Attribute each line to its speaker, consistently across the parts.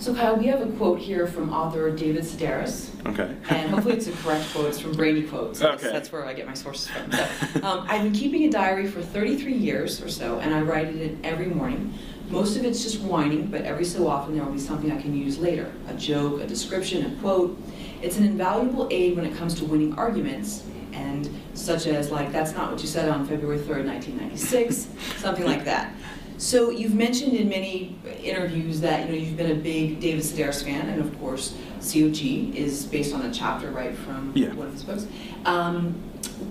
Speaker 1: So Kyle, we have a quote here from author David Sedaris.
Speaker 2: Okay.
Speaker 1: And hopefully it's a correct quote. It's from Brainy Quotes. So
Speaker 2: okay.
Speaker 1: That's where I get my sources from. So, I've been keeping a diary for 33 years or so, and I write it in every morning. Most of it's just whining, but every so often there will be something I can use later. A joke, a description, a quote. It's an invaluable aid when it comes to winning arguments, and such as, like, that's not what you said on February 3rd, 1996, something like that. So you've mentioned in many interviews that you've been a big David Sedaris fan, and of course c.o.g. is based on a chapter right from one of his books.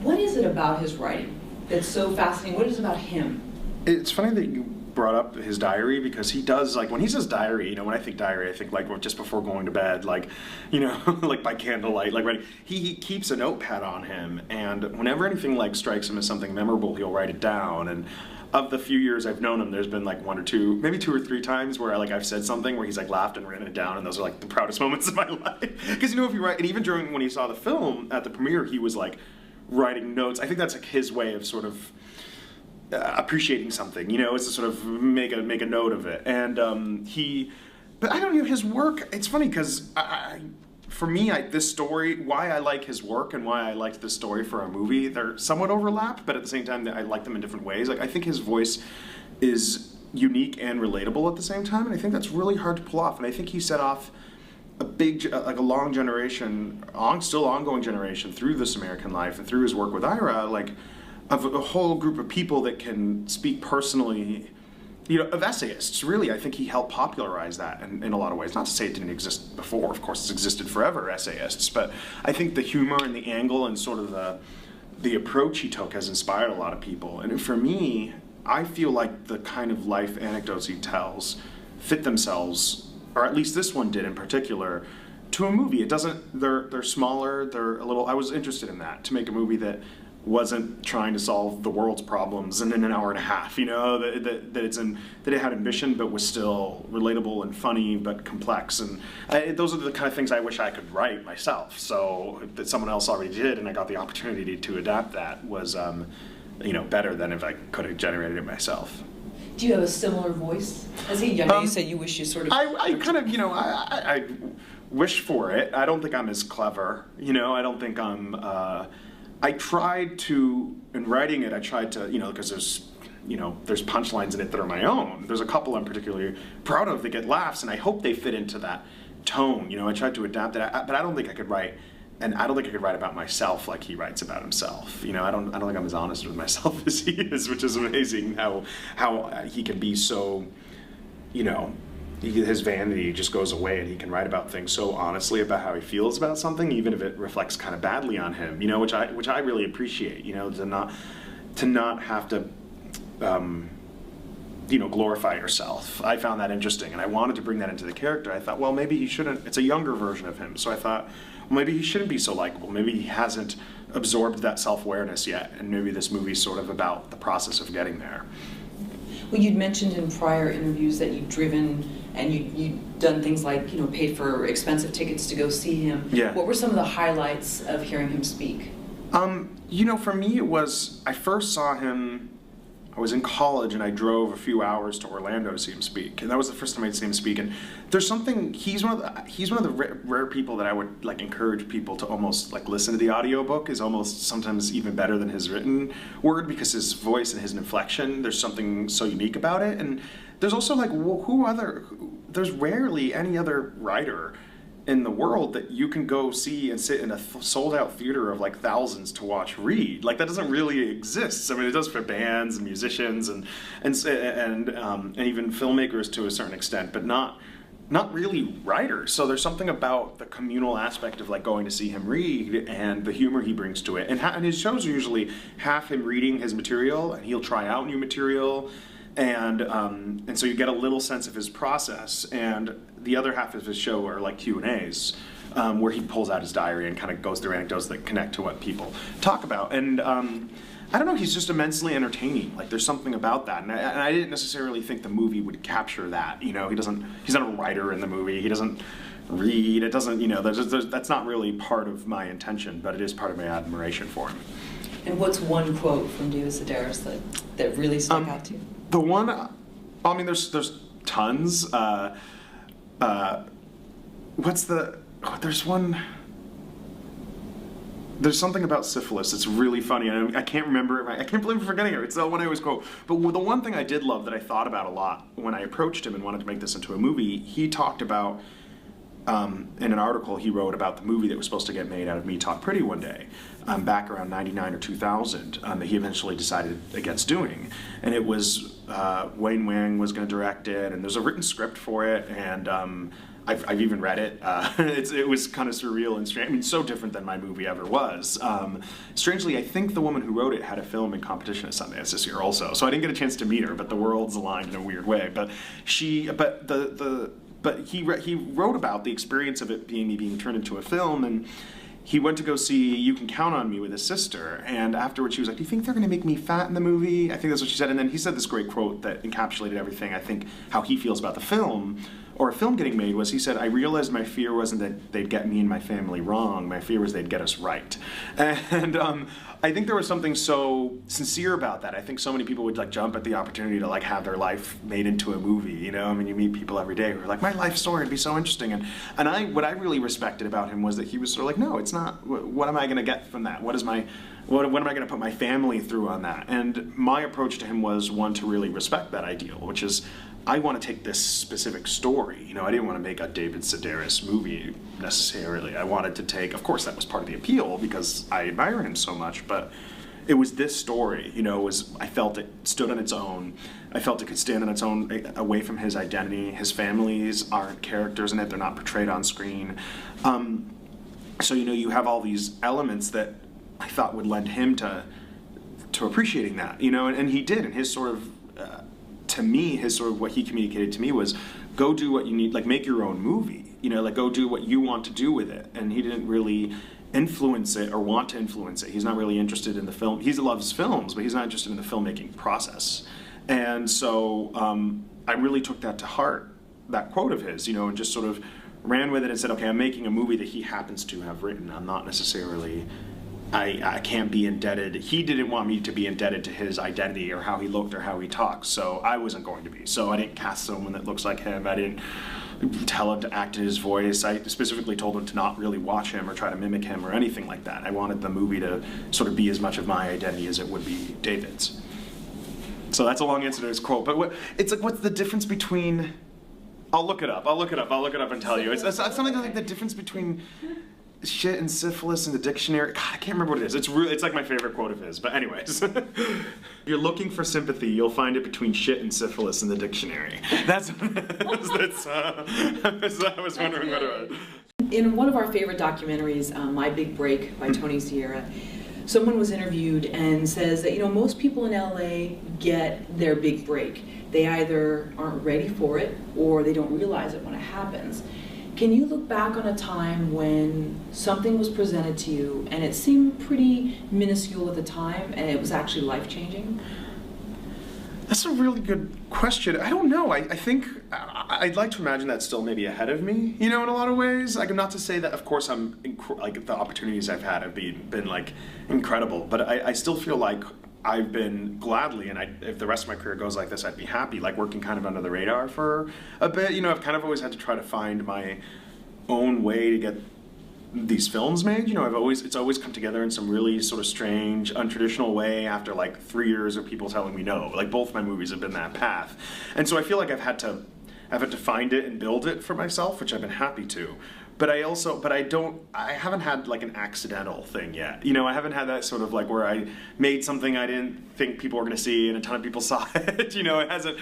Speaker 1: What is it about his writing that's so fascinating? What is it about him?
Speaker 2: It's funny that you brought up his diary, because he does, like, when he says diary, when I think diary, I think like just before going to bed, like, like by candlelight, like writing. He keeps a notepad on him, and whenever anything like strikes him as something memorable, he'll write it down. And of the few years I've known him, there's been like one or two, maybe 2 or 3 times where I've said something where he's like laughed and written it down, and those are like the proudest moments of my life. Because if you write, and even during when he saw the film at the premiere, he was like writing notes. I think that's like his way of sort of appreciating something, is to sort of make a note of it. And but I don't know, his work, it's funny because for me, this story, why I like his work and why I liked this story for a movie, they're somewhat overlapped, but at the same time, I like them in different ways. Like, I think his voice is unique and relatable at the same time, and I think that's really hard to pull off. And I think he set off a big, like a long generation, still ongoing generation through This American Life and through his work with Ira, like, of a whole group of people that can speak personally, of essayists. Really, I think he helped popularize that in a lot of ways. Not to say it didn't exist before, of course it's existed forever, essayists, but I think the humor and the angle and sort of the approach he took has inspired a lot of people. And for me, I feel like the kind of life anecdotes he tells fit themselves, or at least this one did in particular, to a movie. It doesn't, they're smaller, they're a little, I was interested in that, to make a movie that wasn't trying to solve the world's problems in an hour and a half, that it had ambition but was still relatable and funny but complex. And those are the kind of things I wish I could write myself. So that someone else already did, and I got the opportunity to adapt that, was better than if I could have generated it myself.
Speaker 1: Do you have a similar voice? As a young man, you said you wish you sort of...
Speaker 2: I kind of, I wish for it. I don't think I'm as clever. I don't think I'm... I tried to, in writing it, I tried to, because there's punchlines in it that are my own. There's a couple I'm particularly proud of that get laughs, and I hope they fit into that tone. I tried to adapt it, but I don't think I could write, and I don't think I could write about myself like he writes about himself. I don't think I'm as honest with myself as he is, which is amazing how he can be so, his vanity just goes away, and he can write about things so honestly about how he feels about something, even if it reflects kind of badly on him. Which I really appreciate. To not have to, glorify yourself. I found that interesting, and I wanted to bring that into the character. I thought, well, maybe he shouldn't. It's a younger version of him, so I thought, well, maybe he shouldn't be so likable. Maybe he hasn't absorbed that self-awareness yet, and maybe this movie's sort of about the process of getting there.
Speaker 1: Well, you'd mentioned in prior interviews that you'd driven and you'd done things like, paid for expensive tickets to go see him.
Speaker 2: Yeah.
Speaker 1: What were some of the highlights of hearing him speak?
Speaker 2: For me, it was, I first saw him, I was in college, and I drove a few hours to Orlando to see him speak, and that was the first time I'd seen him speak. And there's something, he's one of the rare people that I would encourage people to almost listen to the audiobook. Is almost sometimes even better than his written word, because his voice and his inflection, there's something so unique about it. And there's also there's rarely any other writer in the world that you can go see and sit in a sold-out theater of thousands to watch read. That doesn't really exist. I mean, it does for bands and musicians and even filmmakers to a certain extent, but not really writers. So there's something about the communal aspect of going to see him read and the humor he brings to it. And his shows are usually half him reading his material, and he'll try out new material. And so you get a little sense of his process, and the other half of his show are Q&As, where he pulls out his diary and kind of goes through anecdotes that connect to what people talk about. And I don't know, he's just immensely entertaining. There's something about that, and I didn't necessarily think the movie would capture that. He's not a writer in the movie. He doesn't read. It doesn't, that's not really part of my intention, but it is part of my admiration for him.
Speaker 1: And what's one quote from David Sedaris that really stuck out to you?
Speaker 2: The one, there's tons. what's the, oh, there's something about syphilis. It's really funny. I can't remember it. I can't believe I'm forgetting it. It's the one I always quote. But the one thing I did love that I thought about a lot when I approached him and wanted to make this into a movie, he talked about, in an article he wrote about the movie that was supposed to get made out of Me Talk Pretty one day, back around 99 or 2000, that he eventually decided against doing. And it was, Wayne Wang was going to direct it, and there's a written script for it, and I've even read it. It was kind of surreal and strange. I mean, so different than my movie ever was. Strangely, I think the woman who wrote it had a film in competition at Sundance this year also. So I didn't get a chance to meet her, but the worlds aligned in a weird way. But he wrote about the experience of it being turned into a film, and he went to go see You Can Count on Me with his sister, and afterwards she was like, do you think they're going to make me fat in the movie? I think that's what she said. And then he said this great quote that encapsulated everything, I think, how he feels about the film, or a film getting made, was he said, I realized my fear wasn't that they'd get me and my family wrong, my fear was they'd get us right. And I think there was something so sincere about that. I think so many people would like jump at the opportunity to like have their life made into a movie, you know? I mean, you meet people every day who are like, my life story would be so interesting. And what I really respected about him was that he was sort of like, no, it's not. What am I going to get from that? What am I going to put my family through on that? And my approach to him was one to really respect that ideal, which is, I want to take this specific story. You know, I didn't want to make a David Sedaris movie necessarily. I wanted to take, of course, that was part of the appeal because I admire him so much, but it was this story, you know, I felt it stood on its own. I felt it could stand on its own away from his identity. His families aren't characters in it. They're not portrayed on screen. So, you know, you have all these elements that I thought would lend him to appreciating that, you know, and he did, and his sort of, to me, his sort of what he communicated to me was, go do what you need, like make your own movie, you know, like go do what you want to do with it. And he didn't really influence it or want to influence it. He's not really interested in the film. He loves films, but he's not interested in the filmmaking process. And so I really took that to heart, that quote of his, you know, and just sort of ran with it and said, okay, I'm making a movie that he happens to have written. I'm not necessarily, I can't be indebted. He didn't want me to be indebted to his identity or how he looked or how he talked, so I wasn't going to be. So I didn't cast someone that looks like him. I didn't tell him to act in his voice. I specifically told him to not really watch him or try to mimic him or anything like that. I wanted the movie to sort of be as much of my identity as it would be David's. So that's a long answer to his quote, but it's like, what's the difference between, I'll look it up and tell you. It's something like the difference between shit and syphilis in the dictionary. God, I can't remember what it is. It's like my favorite quote of his. But anyways, if you're looking for sympathy, you'll find it between shit and syphilis in the dictionary. That's I was wondering what it was.
Speaker 1: In one of our favorite documentaries, My Big Break by Tony Sierra, someone was interviewed and says that, you know, most people in LA get their big break. They either aren't ready for it or they don't realize it when it happens. Can you look back on a time when something was presented to you and it seemed pretty minuscule at the time and it was actually life-changing?
Speaker 2: That's a really good question. I don't know. I think I'd like to imagine that's still maybe ahead of me, you know, in a lot of ways. Like, not to say that, of course, like the opportunities I've had have been like incredible, but I still feel like I've been gladly, and if the rest of my career goes like this, I'd be happy, like working kind of under the radar for a bit. You know, I've kind of always had to try to find my own way to get these films made. You know, it's always come together in some really sort of strange, untraditional way after like 3 years of people telling me no. Like, both my movies have been that path. And so I feel like I've had to find it and build it for myself, which I've been happy to. But I haven't had like an accidental thing yet. You know, I haven't had that sort of like where I made something I didn't think people were gonna see and a ton of people saw it. You know, it hasn't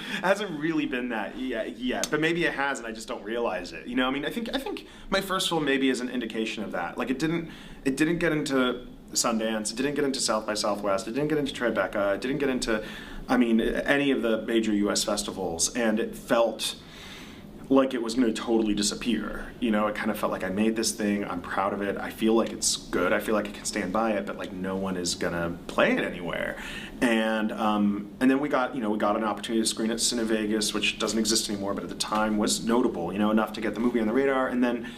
Speaker 2: really been that yet. But maybe it has and I just don't realize it. You know, I mean, I think my first film maybe is an indication of that. Like, it didn't get into Sundance, it didn't get into South by Southwest, it didn't get into Tribeca, it didn't get into, I mean, any of the major US festivals, and it felt like it was going to totally disappear. You know, it kind of felt like I made this thing, I'm proud of it, I feel like it's good, I feel like I can stand by it, but like no one is going to play it anywhere. And then we got an opportunity to screen at Cinevegas, which doesn't exist anymore, but at the time was notable, you know, enough to get the movie on the radar. And then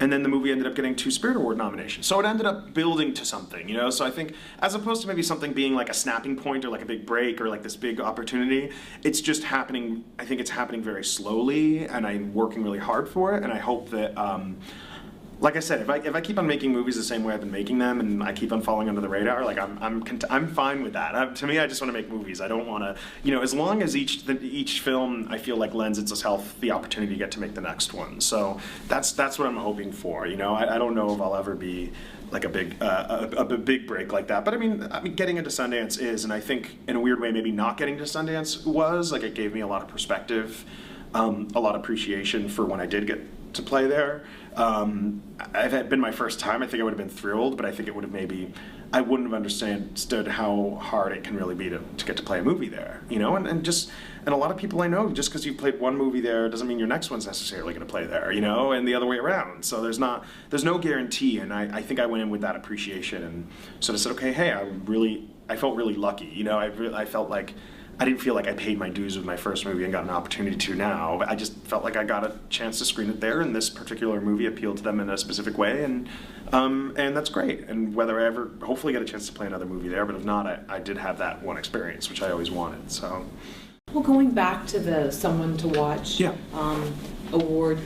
Speaker 2: And then the movie ended up getting 2 Spirit Award nominations. So it ended up building to something, you know? So I think, as opposed to maybe something being like a snapping point or like a big break or like this big opportunity, it's just happening, I think it's happening very slowly, and I'm working really hard for it, and I hope that, like I said, if I keep on making movies the same way I've been making them, and I keep on falling under the radar, like I'm fine with that. To me, I just want to make movies. I don't want to, you know, as long as each film I feel like lends itself the opportunity to get to make the next one. So that's what I'm hoping for. You know, I don't know if I'll ever be like a big break like that. But I mean, getting into Sundance is, and I think in a weird way, maybe not getting to Sundance was like it gave me a lot of perspective, a lot of appreciation for when I did get to play there. If it had been my first time, I think I would have been thrilled, but I think it would have I wouldn't have understood how hard it can really be to get to play a movie there, you know, and a lot of people I know, just because you've played one movie there doesn't mean your next one's necessarily going to play there, you know, and the other way around. So there's no guarantee, and I think I went in with that appreciation and sort of said, okay, hey, I felt really lucky, you know, I felt like I didn't feel like I paid my dues with my first movie and got an opportunity to now. But I just felt like I got a chance to screen it there, and this particular movie appealed to them in a specific way, and that's great. And whether I ever, hopefully, get a chance to play another movie there, but if not, I did have that one experience, which I always wanted. So,
Speaker 1: well, going back to the Someone to Watch award,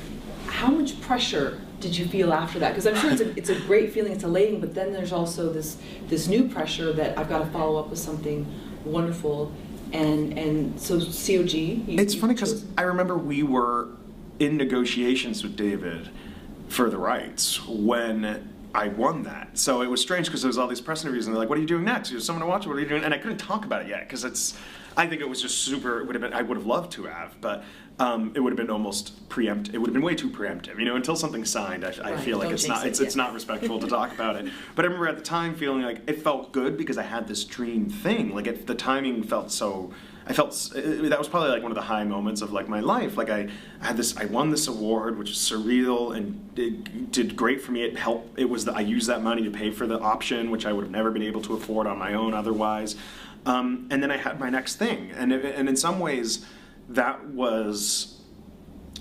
Speaker 1: how much pressure did you feel after that? Because I'm sure it's a great feeling, it's elating, but then there's also this new pressure that I've got to follow up with something wonderful. And so c.o.g.
Speaker 2: It's funny because I remember we were in negotiations with David for the rights when I won that. So it was strange because there was all these press interviews and they're like, what are you doing next? There's someone to watch it, what are you doing? And I couldn't talk about it yet because I think it was just super, I would have loved to have, but it would have been almost preempt. It would have been way too preemptive, you know. Until something's signed, I feel like it's not respectful to talk about it. But I remember at the time feeling like it felt good because I had this dream thing. Like the timing felt so. That was probably like one of the high moments of like my life. Like I won this award, which is surreal and it did great for me. It helped. I used that money to pay for the option, which I would have never been able to afford on my own otherwise. And then I had my next thing, and in some ways, that was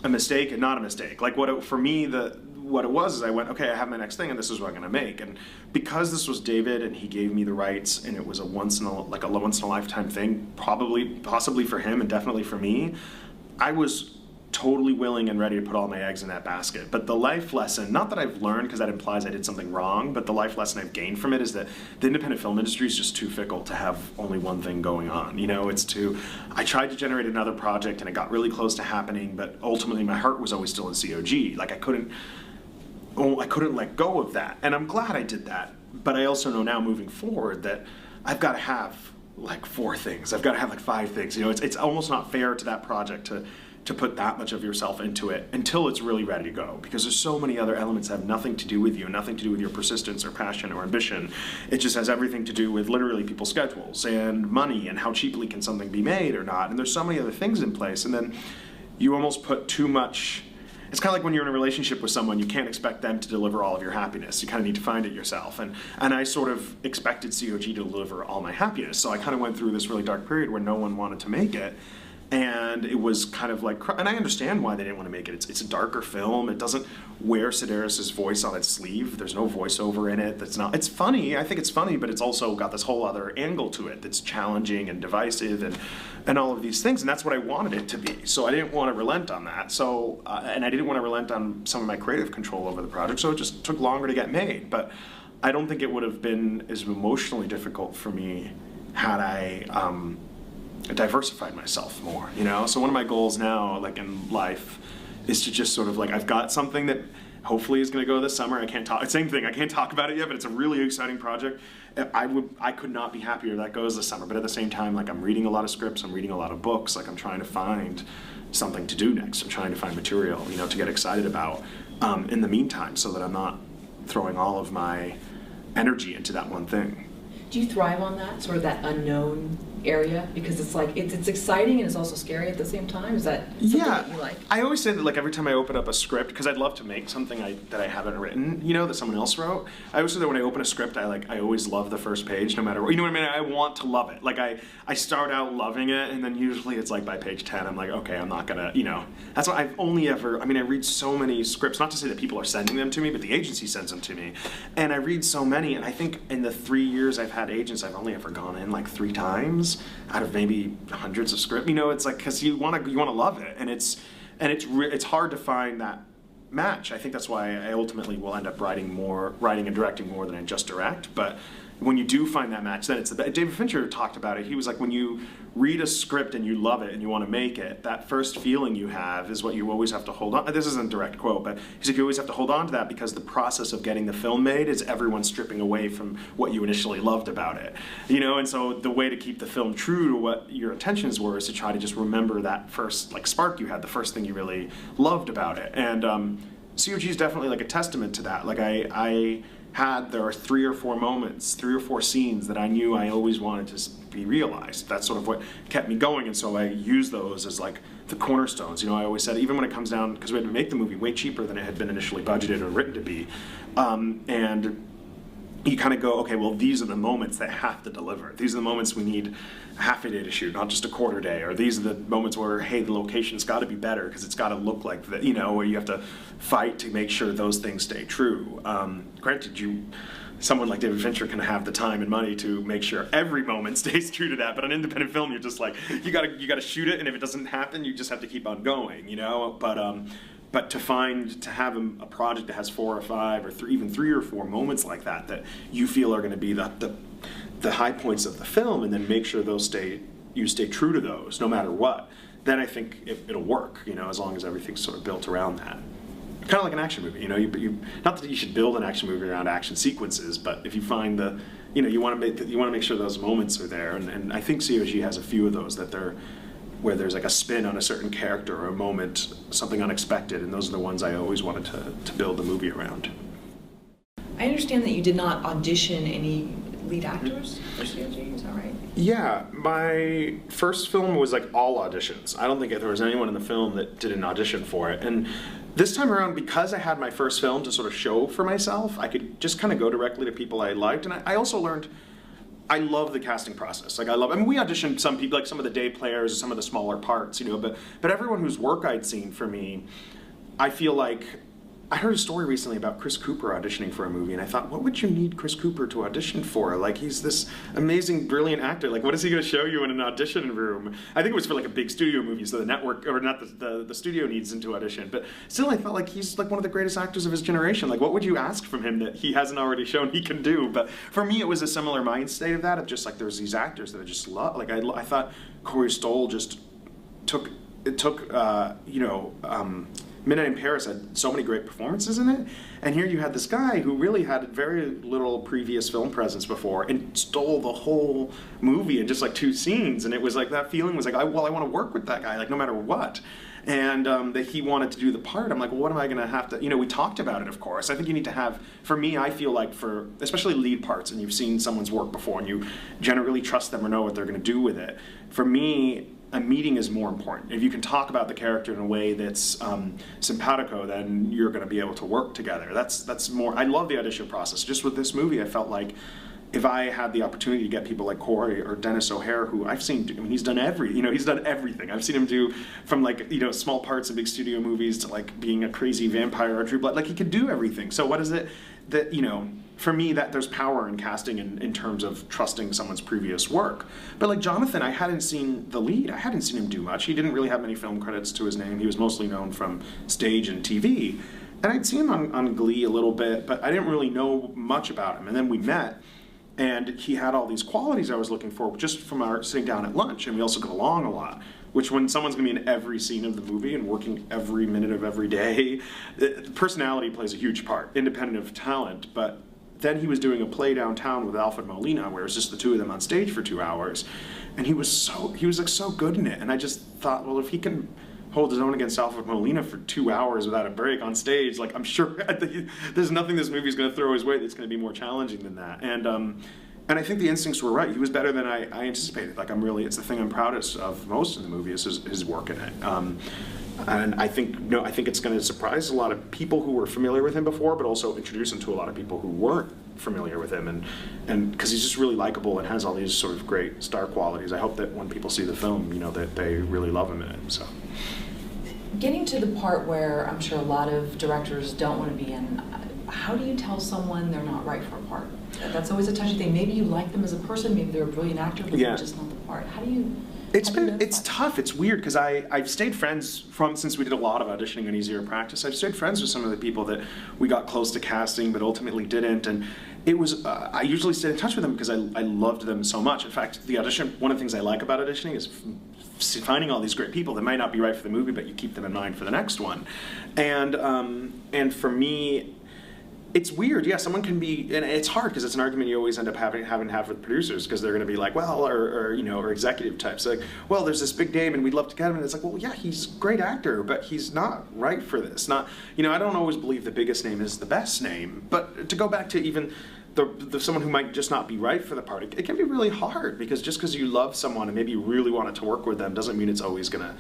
Speaker 2: a mistake and not a mistake. Like what it was is I went, okay, I have my next thing and this is what I'm gonna make. And because this was David and he gave me the rights and it was a once in a lifetime thing, possibly for him and definitely for me, I was totally willing and ready to put all my eggs in that basket. But the life lesson, not that I've learned because that implies I did something wrong, but the life lesson I've gained from it is that the independent film industry is just too fickle to have only one thing going on. You know, I tried to generate another project and it got really close to happening, but ultimately my heart was always still in c.o.g. Like I couldn't let go of that. And I'm glad I did that. But I also know now moving forward that I've got to have like 4 things. I've got to have like 5 things. You know, it's almost not fair to that project to put that much of yourself into it until it's really ready to go, because there's so many other elements that have nothing to do with you, nothing to do with your persistence or passion or ambition. It just has everything to do with literally people's schedules and money and how cheaply can something be made or not. And there's so many other things in place, and then you almost put too much. It's kind of like when you're in a relationship with someone, you can't expect them to deliver all of your happiness. You kind of need to find it yourself. And I sort of expected c.o.g. to deliver all my happiness. So I kind of went through this really dark period where no one wanted to make it. And it was kind of like, and I understand why they didn't want to make it. It's a darker film. It doesn't wear Sedaris' voice on its sleeve. There's no voiceover in it. It's funny. I think it's funny, but it's also got this whole other angle to it that's challenging and divisive and all of these things. And that's what I wanted it to be. So I didn't want to relent on that. So, and I didn't want to relent on some of my creative control over the project. So it just took longer to get made. But I don't think it would have been as emotionally difficult for me had I diversified myself more, you know? So one of my goals now, like in life, is to just sort of like, I've got something that hopefully is going to go this summer. I can't talk about it yet, but it's a really exciting project. I could not be happier that goes this summer. But at the same time, like I'm reading a lot of scripts, I'm reading a lot of books, like I'm trying to find something to do next. I'm trying to find material, you know, to get excited about in the meantime, so that I'm not throwing all of my energy into that one thing.
Speaker 1: Do you thrive on that, sort of that unknown area? Because it's like, it's exciting and it's also scary at the same time. Is that something that you like?
Speaker 2: I always say that, like, every time I open up a script, because I'd love to make something that I haven't written, you know, that someone else wrote. I always say that when I open a script, I always love the first page, no matter what. You know what I mean? I want to love it. Like, I start out loving it, and then usually it's like by page 10, I'm like, okay, I'm not gonna, you know. That's why I've only ever, I mean, I read so many scripts, not to say that people are sending them to me, but the agency sends them to me. And I read so many, and I think in the 3 years I've had agents, I've only ever gone in like 3 times out of maybe hundreds of scripts. You know, it's like, because you want to love it, and it's hard to find that match. I think that's why I ultimately will end up writing and directing more than I just direct. But when you do find that match, then it's the best. David Fincher talked about it. He was like, when you read a script and you love it and you want to make it, that first feeling you have is what you always have to hold on. This isn't a direct quote, but he's like, you always have to hold on to that, because the process of getting the film made is everyone stripping away from what you initially loved about it. You know, and so the way to keep the film true to what your intentions were is to try to just remember that first like spark you had, the first thing you really loved about it. And c.o.g. is definitely like a testament to that. Like there are 3 or 4 moments, 3 or 4 scenes that I knew I always wanted to be realized. That's sort of what kept me going, and so I use those as like the cornerstones. You know, I always said, even when it comes down, because we had to make the movie way cheaper than it had been initially budgeted or written to be, and you kind of go, okay, well, these are the moments that have to deliver. These are the moments we need half a day to shoot, not just a quarter day. Or these are the moments where, hey, the location's got to be better because it's got to look like that, you know, where you have to fight to make sure those things stay true. Granted, someone like David Fincher can have the time and money to make sure every moment stays true to that, but on independent film, you're just like, you gotta shoot it, and if it doesn't happen, you just have to keep on going, you know? But to have a project that has 4 or 5 or even 3 or 4 moments like that you feel are going to be the high points of the film, and then make sure you stay true to those no matter what, then I think it'll work, you know, as long as everything's sort of built around that. Kind of like an action movie, you know. Not that you should build an action movie around action sequences, but if you find you want to make sure those moments are there, and I think c.o.g. has a few of those where there's like a spin on a certain character or a moment, something unexpected, and those are the ones I always wanted to build the movie around.
Speaker 1: I understand that you did not audition any lead actors for c.o.g., is that right?
Speaker 2: Yeah, my first film was like all auditions. I don't think there was anyone in the film that did an audition for it. And this time around, because I had my first film to sort of show for myself, I could just kind of go directly to people I liked. And I also learned, I love the casting process. Like I mean, we auditioned some people, like some of the day players, some of the smaller parts, you know, but everyone whose work I'd seen, for me, I feel like, I heard a story recently about Chris Cooper auditioning for a movie, and I thought, what would you need Chris Cooper to audition for? Like, he's this amazing, brilliant actor. Like, what is he going to show you in an audition room? I think it was for like a big studio movie, so the network, or not the studio needs him to audition. But still, I felt like he's like one of the greatest actors of his generation. Like, what would you ask from him that he hasn't already shown he can do? But for me, it was a similar mind state of that, of just like, there's these actors that I just love. Like, I thought Corey Stoll just took Midnight in Paris had so many great performances in it, and here you had this guy who really had very little previous film presence before and stole the whole movie in just like 2 scenes, and it was like, that feeling was like, I want to work with that guy, like no matter what. And that he wanted to do the part. I'm like, well, what am I going to have to, you know, we talked about it, of course. I think you need to have, for me, I feel like for, especially lead parts, and you've seen someone's work before, and you generally trust them or know what they're going to do with it. For me, a meeting is more important. If you can talk about the character in a way that's simpatico, then you're going to be able to work together. That's more, I love the audition process. Just with this movie, I felt like if I had the opportunity to get people like Corey or Dennis O'Hare, who I've seen, I mean, he's done everything. I've seen him do from like, you know, small parts in big studio movies to like being a crazy vampire or True Blood. Like, he could do everything. So what is it that, you know, for me, that there's power in casting in terms of trusting someone's previous work. But like Jonathan, I hadn't seen the lead. I hadn't seen him do much. He didn't really have many film credits to his name. He was mostly known from stage and TV. And I'd seen him on Glee a little bit, but I didn't really know much about him. And then we met, and he had all these qualities I was looking for just from our sitting down at lunch, and we also got along a lot. Which, when someone's going to be in every scene of the movie and working every minute of every day, personality plays a huge part, independent of talent. But then he was doing a play downtown with Alfred Molina, where it was just the 2 of them on stage for 2 hours, and he was like so good in it. And I just thought, well, if he can hold his own against Alfred Molina for 2 hours without a break on stage, like, I'm sure there's nothing this movie's going to throw his way that's going to be more challenging than that. And And I think the instincts were right. He was better than I anticipated. Like, it's the thing I'm proudest of most in the movie is his work in it. And I think it's going to surprise a lot of people who were familiar with him before, but also introduce him to a lot of people who weren't familiar with him, and because he's just really likable and has all these sort of great star qualities. I hope that when people see the film, that they really love him in it. So,
Speaker 1: getting to the part where I'm sure a lot of directors don't want to be in, how do you tell someone they're not right for a part? That's always a touchy thing. Maybe you like them as a person, maybe they're a brilliant actor, but they're just not the part. How do you?
Speaker 2: It's tough. It's weird because I've stayed friends since we did a lot of auditioning on Easier Practice. I've stayed friends with some of the people that we got close to casting but ultimately didn't, and it was I usually stayed in touch with them because I loved them so much. In fact, one of the things I like about auditioning is finding all these great people that might not be right for the movie, but you keep them in mind for the next one. And for me, it's weird, yeah. Someone can be, and it's hard because it's an argument you always end up having to have with producers, because they're going to be like, well, or executive types, like, well, there's this big name and we'd love to get him, and it's like, well, yeah, he's a great actor, but he's not right for this. Not, I don't always believe the biggest name is the best name, but to go back to even someone who might just not be right for the part, it can be really hard, because just because you love someone and maybe you really wanted to work with them doesn't mean it's always gonna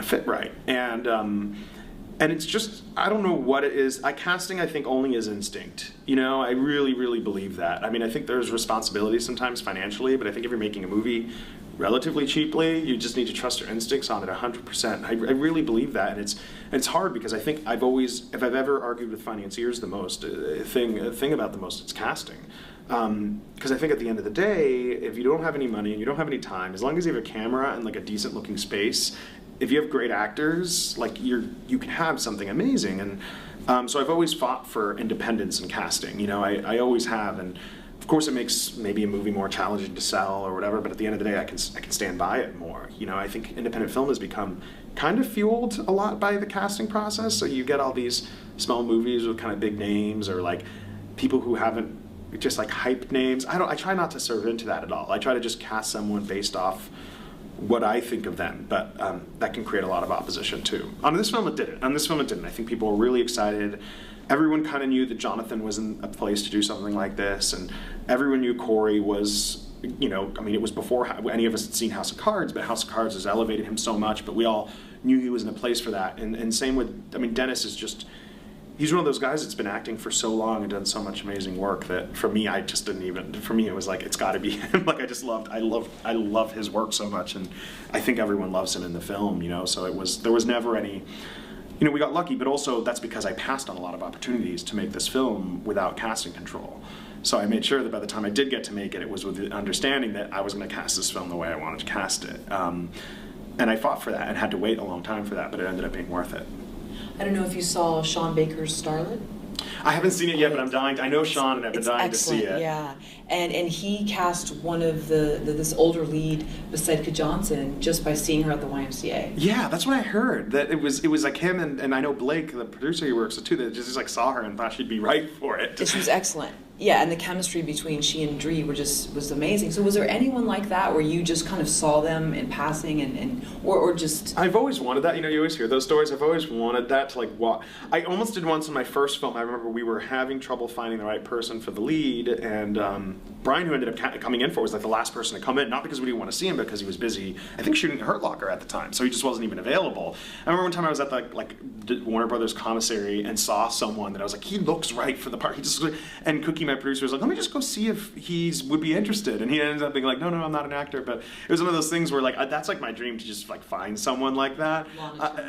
Speaker 2: fit right. And it's just, I don't know what it is. Casting, I think, only is instinct. I really, really believe that. I mean, I think there's responsibility sometimes financially, but I think if you're making a movie relatively cheaply, you just need to trust your instincts on it 100%. I really believe that, and it's hard because I think if I've ever argued with financiers the most, a thing about the most, it's casting. Because I think at the end of the day, if you don't have any money and you don't have any time, as long as you have a camera and like a decent looking space, if you have great actors, like you can have something amazing. And so I've always fought for independence in casting. I always have, and of course it makes maybe a movie more challenging to sell or whatever. But at the end of the day, I can stand by it more. I think independent film has become kind of fueled a lot by the casting process. So you get all these small movies with kind of big names, or like people who haven't just like hyped names. I try not to serve into that at all. I try to just cast someone based off what I think of them, but that can create a lot of opposition too. On this film it didn't. I think people were really excited. Everyone kind of knew that Jonathan was in a place to do something like this, and everyone knew Corey was, it was before any of us had seen House of Cards, but House of Cards has elevated him so much, but we all knew he was in a place for that. And same with, Dennis is just, he's one of those guys that's been acting for so long and done so much amazing work that for me, for me it was like, it's gotta be him. Like I love his work so much, and I think everyone loves him in the film, so there was never any, we got lucky, but also that's because I passed on a lot of opportunities to make this film without casting control. So I made sure that by the time I did get to make it, it was with the understanding that I was gonna cast this film the way I wanted to cast it. And I fought for that and had to wait a long time for that, but it ended up being worth it.
Speaker 1: I don't know if you saw Shawn Bakers' Starlet.
Speaker 2: I haven't seen it yet, but I'm dying. I know Shawn, and I've been dying to see it.
Speaker 1: Yeah, and he cast one of this older lead, Besedka Johnson, just by seeing her at the YMCA.
Speaker 2: Yeah, that's what I heard. That it was like him, and I know Blake, the producer he works with too, that just like saw her and thought she'd be right for it.
Speaker 1: She was excellent. Yeah, and the chemistry between she and Dree was amazing. So was there anyone like that where you just kind of saw them in passing or just...
Speaker 2: I've always wanted that. You always hear those stories. I've always wanted that to like walk. I almost did once in my first film. I remember we were having trouble finding the right person for the lead, and Brian, who ended up coming in for it, was like the last person to come in, not because we didn't want to see him, but because he was busy, I think, shooting Hurt Locker at the time, so he just wasn't even available. I remember one time I was at the Warner Brothers commissary and saw someone that I was like, he looks right for the part. And Cookie, my producer, was like, let me just go see if would be interested, and he ended up being like, no, I'm not an actor. But it was one of those things where like that's like my dream, to just like find someone like that.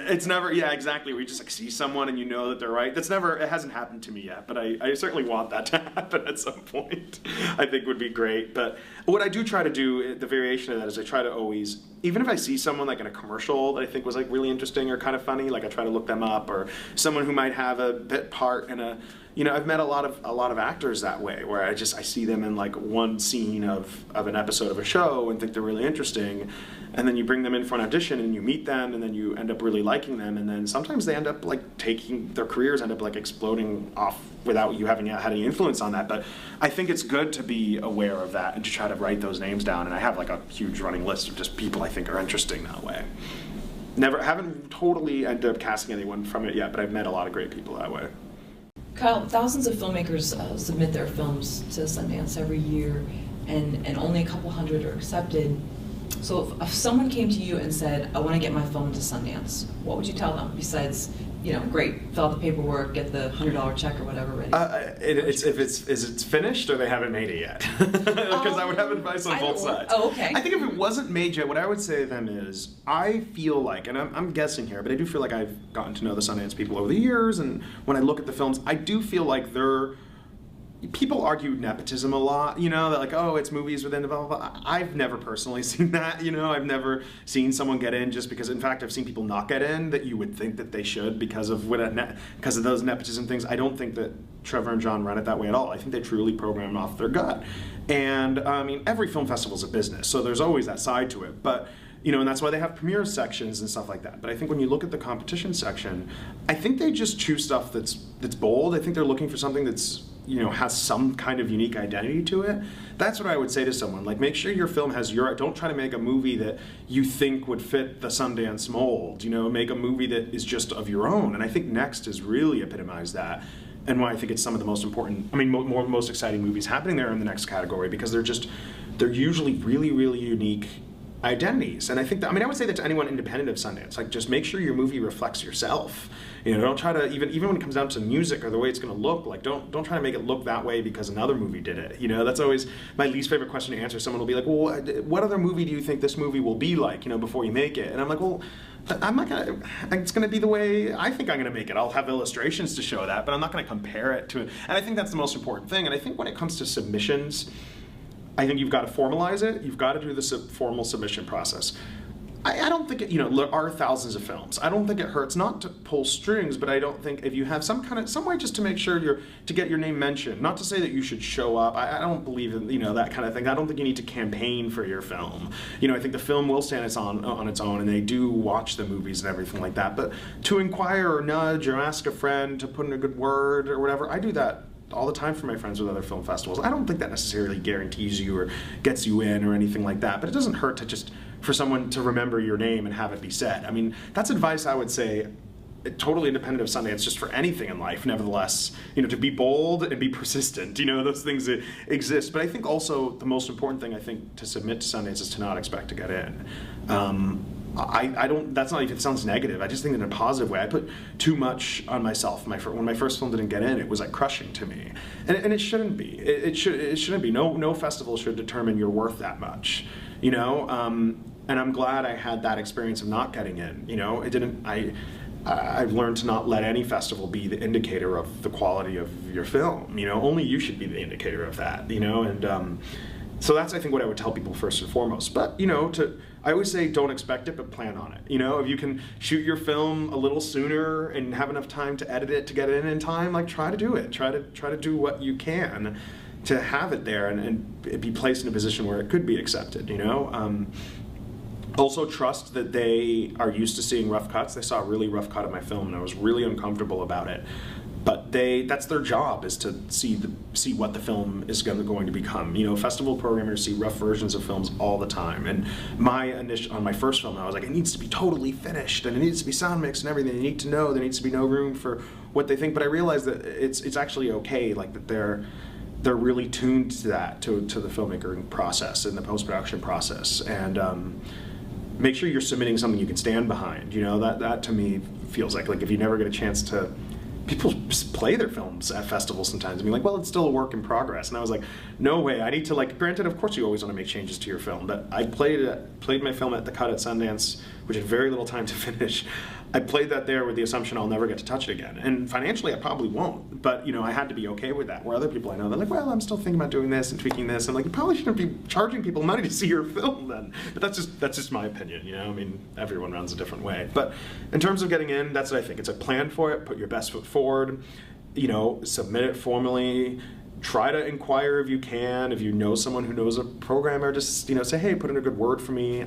Speaker 2: It's never, yeah, exactly, where you just like see someone and you know that they're right. It hasn't happened to me yet, but I certainly want that to happen at some point. I think would be great. But what I do try to do, the variation of that, is I try to always, even if I see someone like in a commercial that I think was like really interesting or kind of funny, like I try to look them up, or someone who might have a bit part in a, I've met a lot of actors that way, where I see them in like one scene of an episode of a show and think they're really interesting, and then you bring them in for an audition and you meet them, and then you end up really liking them, and then sometimes they end up like their careers end up like exploding off without you having had any influence on that. But I think it's good to be aware of that and to try to write those names down, and I have like a huge running list of just people I think are interesting that way. Haven't totally ended up casting anyone from it yet, but I've met a lot of great people that way.
Speaker 1: Kyle, thousands of filmmakers submit their films to Sundance every year. and only a couple hundred are accepted. So if someone came to you and said, I want to get my film to Sundance, what would you tell them besides, you know, great, fill out the paperwork, get the $100 check or whatever ready?
Speaker 2: Is it finished or they haven't made it yet? Because I would have advice on both sides.
Speaker 1: Oh, okay.
Speaker 2: I think if it wasn't made yet, what I would say to them is, I feel like, and I'm guessing here, but I do feel like I've gotten to know the Sundance people over the years, and when I look at the films, I do feel like people argue nepotism a lot, you know, that like, oh, it's movies within blah, blah, blah. I've never personally seen that, you know, I've never seen someone get in just because, in fact, I've seen people not get in that you would think that they should because of those nepotism things. I don't think that Trevor and John run it that way at all. I think they truly program off their gut. And I mean, every film festival is a business, so there's always that side to it. But you know, and that's why they have premiere sections and stuff like that. But I think when you look at the competition section, I think they just choose stuff that's bold. I think they're looking for something that's, you know, has some kind of unique identity to it. That's what I would say to someone. Like, make sure your film has don't try to make a movie that you think would fit the Sundance mold. You know, make a movie that is just of your own. And I think Next has really epitomized that. And why I think it's some of the most important, I mean, most exciting movies happening there in the Next category, because they're usually really, really unique identities. And I think that, I mean, I would say that to anyone independent of Sundance, like, just make sure your movie reflects yourself. You know, don't try to, even when it comes down to music or the way it's going to look, like, don't try to make it look that way because another movie did it. You know, that's always my least favorite question to answer. Someone will be like, well, what other movie do you think this movie will be like, you know, before you make it? And I'm like, well, I'm not gonna, it's gonna be the way I think I'm gonna make it. I'll have illustrations to show that, but I'm not gonna compare it to it. And I think that's the most important thing. And I think when it comes to submissions, I think you've got to formalize it. You've got to do the formal submission process. I don't think you know, there are thousands of films. I don't think it hurts not to pull strings, but I don't think if you have some way just to make sure to get your name mentioned, not to say that you should show up. I don't believe in, you know, that kind of thing. I don't think you need to campaign for your film. You know, I think the film will stand on its own, and they do watch the movies and everything like that. But to inquire or nudge or ask a friend to put in a good word or whatever, I do that all the time for my friends with other film festivals. I don't think that necessarily guarantees you or gets you in or anything like that, but it doesn't hurt to just, for someone to remember your name and have it be said. I mean, that's advice I would say, totally independent of Sundance, just for anything in life, nevertheless, you know, to be bold and be persistent, you know, those things that exist. But I think also the most important thing, I think, to submit to Sundance is to not expect to get in. I don't, that's not even, it sounds negative, I just think in a positive way. I put too much on myself. When my first film didn't get in, it was like crushing to me. And it shouldn't be. It shouldn't be. No festival should determine your worth that much, you know? And I'm glad I had that experience of not getting in, you know? I've learned to not let any festival be the indicator of the quality of your film, you know? Only you should be the indicator of that, you know? And so that's, I think, what I would tell people first and foremost. But, you know, I always say don't expect it, but plan on it. You know, if you can shoot your film a little sooner and have enough time to edit it to get it in time, like, try to do it. Try to do what you can to have it there and be placed in a position where it could be accepted, you know? Also trust that they are used to seeing rough cuts. They saw a really rough cut of my film and I was really uncomfortable about it. But that's their job, is to see what the film is going to become. You know, festival programmers see rough versions of films all the time. And on my first film, I was like, it needs to be totally finished, and it needs to be sound mixed and everything. You need to know there needs to be no room for what they think. But I realized that it's actually okay, like that they're really tuned to that, to the filmmaking process and the post-production process. And make sure you're submitting something you can stand behind. You know, that to me feels like if you never get a chance to. People just play their films at festivals sometimes and be like, well, it's still a work in progress. And I was like, no way. I need to, like, granted, of course you always want to make changes to your film, but I played my film at the cut at Sundance, which had very little time to finish. I played that there with the assumption I'll never get to touch it again. And financially, I probably won't. But, you know, I had to be okay with that. Where other people I know, they're like, well, I'm still thinking about doing this and tweaking this. I'm like, you probably shouldn't be charging people money to see your film then. But that's just my opinion, you know? I mean, everyone runs a different way. But in terms of getting in, that's what I think. It's a plan for it. Put your best foot forward. You know, submit it formally. Try to inquire if you can. If you know someone who knows a programmer, just, you know, say, hey, put in a good word for me.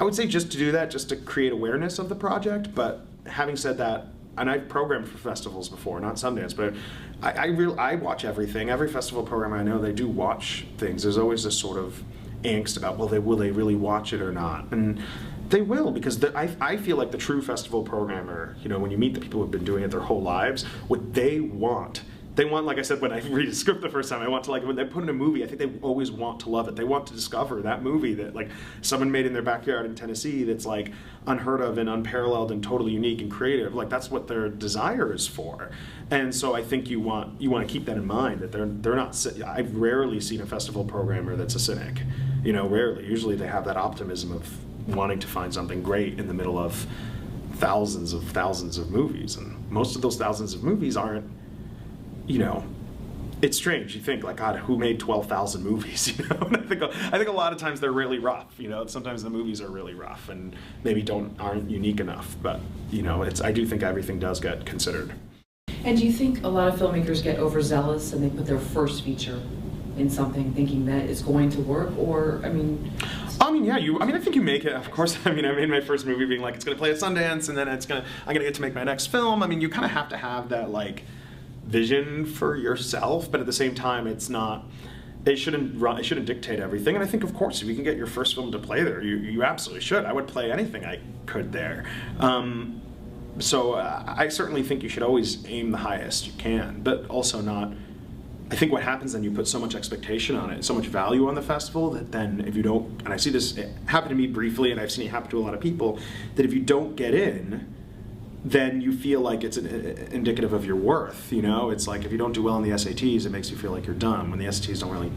Speaker 2: I would say just to do that, just to create awareness of the project. But having said that, and I've programmed for festivals before, not Sundance, but I watch everything. Every festival programmer I know, they do watch things. There's always this sort of angst about, well, will they really watch it or not? And they will, because I feel like the true festival programmer, you know, when you meet the people who've been doing it their whole lives, what they want they want, like I said, when I read a script the first time, I want to, like, when they put in a movie, I think they always want to love it. They want to discover that movie that, like, someone made in their backyard in Tennessee that's, like, unheard of and unparalleled and totally unique and creative. Like, that's what their desire is for. And so I think you want to keep that in mind, that they're not, I've rarely seen a festival programmer that's a cynic. You know, rarely. Usually they have that optimism of wanting to find something great in the middle of thousands of movies. And most of those thousands of movies aren't, you know, it's strange. You think, like, God, who made 12,000 movies? You know, and I think a lot of times they're really rough. You know, sometimes the movies are really rough and maybe aren't unique enough. But you know, I do think everything does get considered.
Speaker 1: And do you think a lot of filmmakers get overzealous and they put their first feature in something thinking that it's going to work? Or I mean,
Speaker 2: yeah, I think you make it. Of course, I made my first movie being like, it's going to play at Sundance, and then I'm going to get to make my next film. I mean, you kind of have to have that, like, vision for yourself, but at the same time, it shouldn't dictate everything. And I think, of course, if you can get your first film to play there, you absolutely should. I would play anything I could there. So I certainly think you should always aim the highest you can, but also not. I think what happens then, you put so much expectation on it, so much value on the festival, that then if you don't, and I see this happen to me briefly, and I've seen it happen to a lot of people, that if you don't get in, then you feel like it's indicative of your worth. You know, it's like if you don't do well on the SATs, it makes you feel like you're dumb. When the SATs don't really,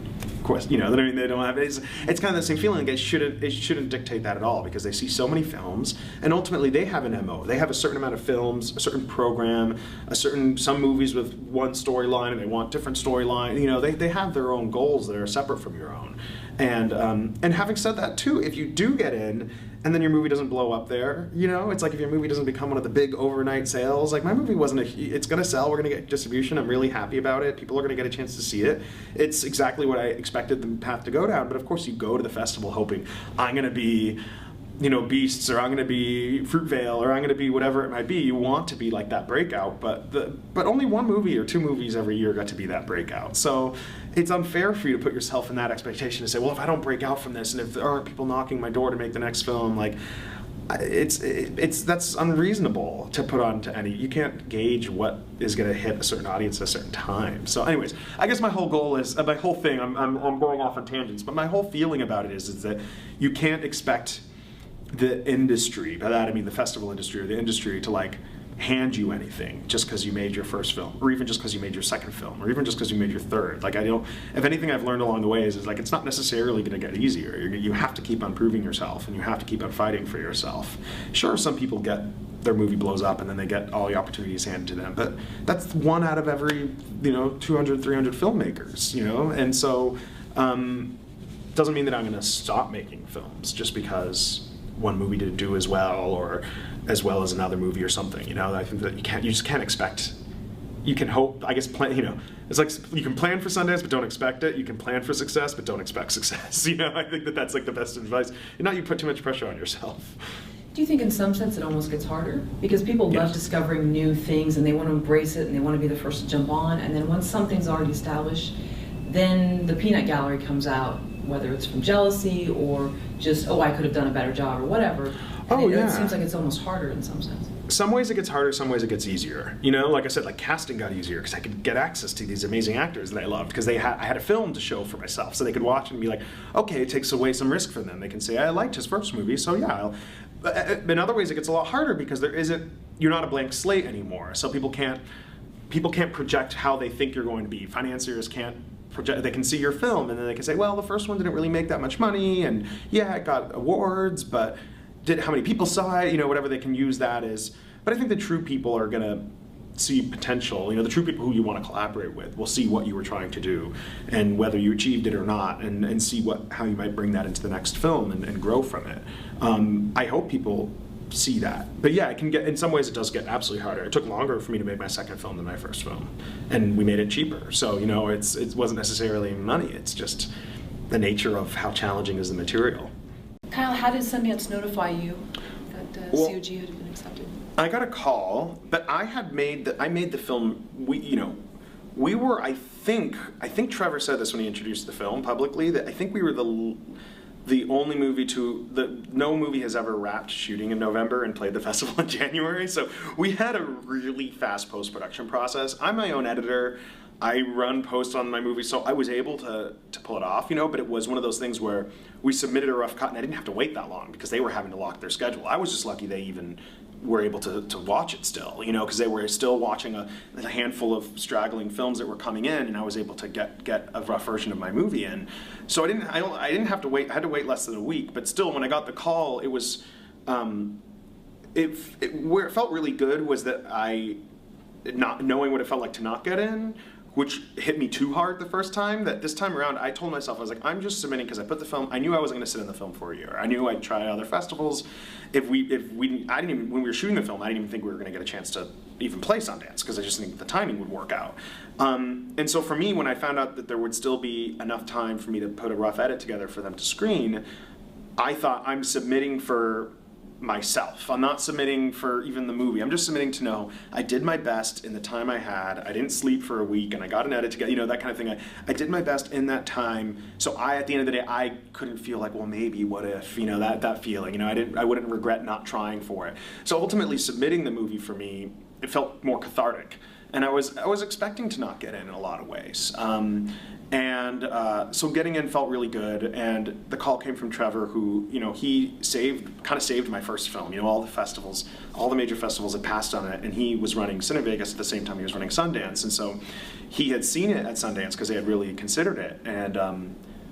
Speaker 2: you know, I mean, they don't have. It's kind of the same feeling. It shouldn't dictate that at all, because they see so many films, and ultimately they have an MO. They have a certain amount of films, a certain program, some movies with one storyline, and they want different storyline. You know, they have their own goals that are separate from your own. And having said that too, if you do get in, and then your movie doesn't blow up there, you know, it's like if your movie doesn't become one of the big overnight sales, like my movie it's gonna sell, we're gonna get distribution, I'm really happy about it, people are gonna get a chance to see it. It's exactly what I expected the path to go down, but of course you go to the festival hoping, I'm gonna be, you know, Beasts, or I'm going to be Fruitvale, or I'm going to be whatever it might be. You want to be like that breakout, but only one movie or two movies every year got to be that breakout. So it's unfair for you to put yourself in that expectation to say, well, if I don't break out from this, and if there aren't people knocking my door to make the next film, like, that's unreasonable to put on to any. You can't gauge what is going to hit a certain audience at a certain time. So anyways, I guess my whole goal is, my whole thing, I'm going off on tangents, but my whole feeling about it is that you can't expect the industry, by that I mean the festival industry or the industry, to like hand you anything just because you made your first film, or even just because you made your second film, or even just because you made your third. Like, if anything I've learned along the way is like, it's not necessarily going to get easier. You have to keep on proving yourself, and you have to keep on fighting for yourself. Sure, some people their movie blows up and then they get all the opportunities handed to them, but that's one out of every, 200, 300 filmmakers, and so doesn't mean that I'm going to stop making films just because one movie didn't do as well, or as well as another movie or something. I think that you just can't expect. You can hope, I guess, it's like you can plan for Sundance but don't expect it. You can plan for success but don't expect success. I think that's like the best advice. Not you put too much pressure on yourself.
Speaker 1: Do you think in some sense it almost gets harder? Because people love discovering new things and they want to embrace it and they want to be the first to jump on, and then once something's already established, then the peanut gallery comes out, whether it's from jealousy or just, I could have done a better job or whatever. It seems like it's almost harder in some sense.
Speaker 2: Some ways it gets harder, some ways it gets easier. Like I said, like casting got easier because I could get access to these amazing actors that I loved because I had a film to show for myself, so they could watch and be like, okay, it takes away some risk for them. They can say, I liked his first movie, so yeah. In other ways it gets a lot harder because you're not a blank slate anymore, so people can't project how they think you're going to be. Financiers can't project. They can see your film and then they can say, well, the first one didn't really make that much money, and yeah, it got awards, but how many people saw it, whatever they can use that as. But I think the true people are going to see potential. The true people who you want to collaborate with will see what you were trying to do and whether you achieved it or not, and see how you might bring that into the next film and grow from it. I hope people see that. But yeah, in some ways it does get absolutely harder. It took longer for me to make my second film than my first film, and we made it cheaper. So it wasn't necessarily money. It's just the nature of how challenging is the material.
Speaker 1: Kyle, how did Sundance notify you that c.o.g had been accepted?
Speaker 2: I got a call, but I made the film. We were. I think Trevor said this when he introduced the film publicly, that I think we were the only movie no movie has ever wrapped shooting in November and played the festival in January. So we had a really fast post-production process. I'm my own editor. I run posts on my movie, so I was able to pull it off, you know, but it was one of those things where we submitted a rough cut and I didn't have to wait that long because they were having to lock their schedule. I was just lucky they even were able to watch it still, you know, because they were still watching a handful of straggling films that were coming in, and I was able to get a rough version of my movie in. So I didn't have to wait. I had to wait less than a week, but still, when I got the call, it was where it felt really good was that not knowing what it felt like to not get in, which hit me too hard the first time, that this time around I told myself, I was like, I'm just submitting because I put the film, I knew I wasn't going to sit in the film for a year. I knew I'd try other festivals. I didn't even, when we were shooting the film, I didn't even think we were going to get a chance to even play Sundance because I just think the timing would work out. And so for me, when I found out that there would still be enough time for me to put a rough edit together for them to screen, I thought, I'm submitting for myself. I'm not submitting for even the movie. I'm just submitting to know I did my best in the time I had. I didn't sleep for a week and I got an edit together, you know, that kind of thing. I did my best in that time. So at the end of the day, I couldn't feel like, well, maybe, what if, you know, that feeling, you know, I wouldn't regret not trying for it. So ultimately submitting the movie for me, it felt more cathartic. And I was expecting to not get in a lot of ways. So getting in felt really good, and the call came from Trevor, who, you know, he kind of saved my first film. You know, all the major festivals had passed on it, and he was running Cine Vegas at the same time he was running Sundance, and so he had seen it at Sundance because they had really considered it. And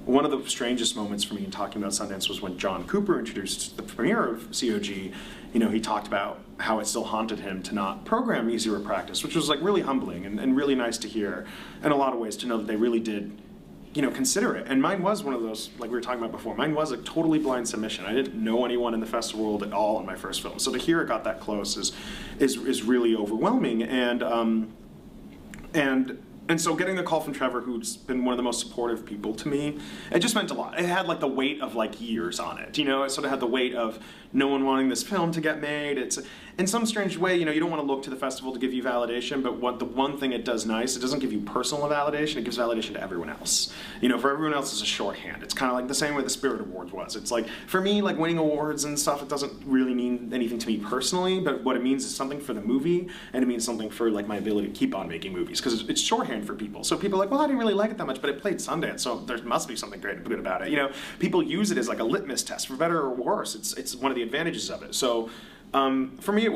Speaker 2: one of the strangest moments for me in talking about Sundance was when John Cooper introduced the premiere of c.o.g. You know, he talked about how it still haunted him to not program Easier Practice, which was like really humbling and really nice to hear in a lot of ways, to know that they really did, you know, consider it. And mine was one of those, like we were talking about before, mine was a totally blind submission. I didn't know anyone in the festival world at all in my first film. So to hear it got that close is really overwhelming. And so getting the call from Trevor, who's been one of the most supportive people to me, it just meant a lot. It had like the weight of like years on it, you know? It sort of had the weight of no one wanting this film to get made. It's, in some strange way, you know, you don't want to look to the festival to give you validation, but the one thing it does nice, it doesn't give you personal validation, it gives validation to everyone else. You know, for everyone else, it's a shorthand. It's kind of like the same way the Spirit Awards was. It's like, for me, like winning awards and stuff, it doesn't really mean anything to me personally, but what it means is something for the movie, and it means something for like my ability to keep on making movies, because it's shorthand for people. So people are like, well, I didn't really like it that much, but it played Sundance, so there must be something great and good about it. You know, people use it as like a litmus test, for better or worse. It's one of the advantages of it. So for me,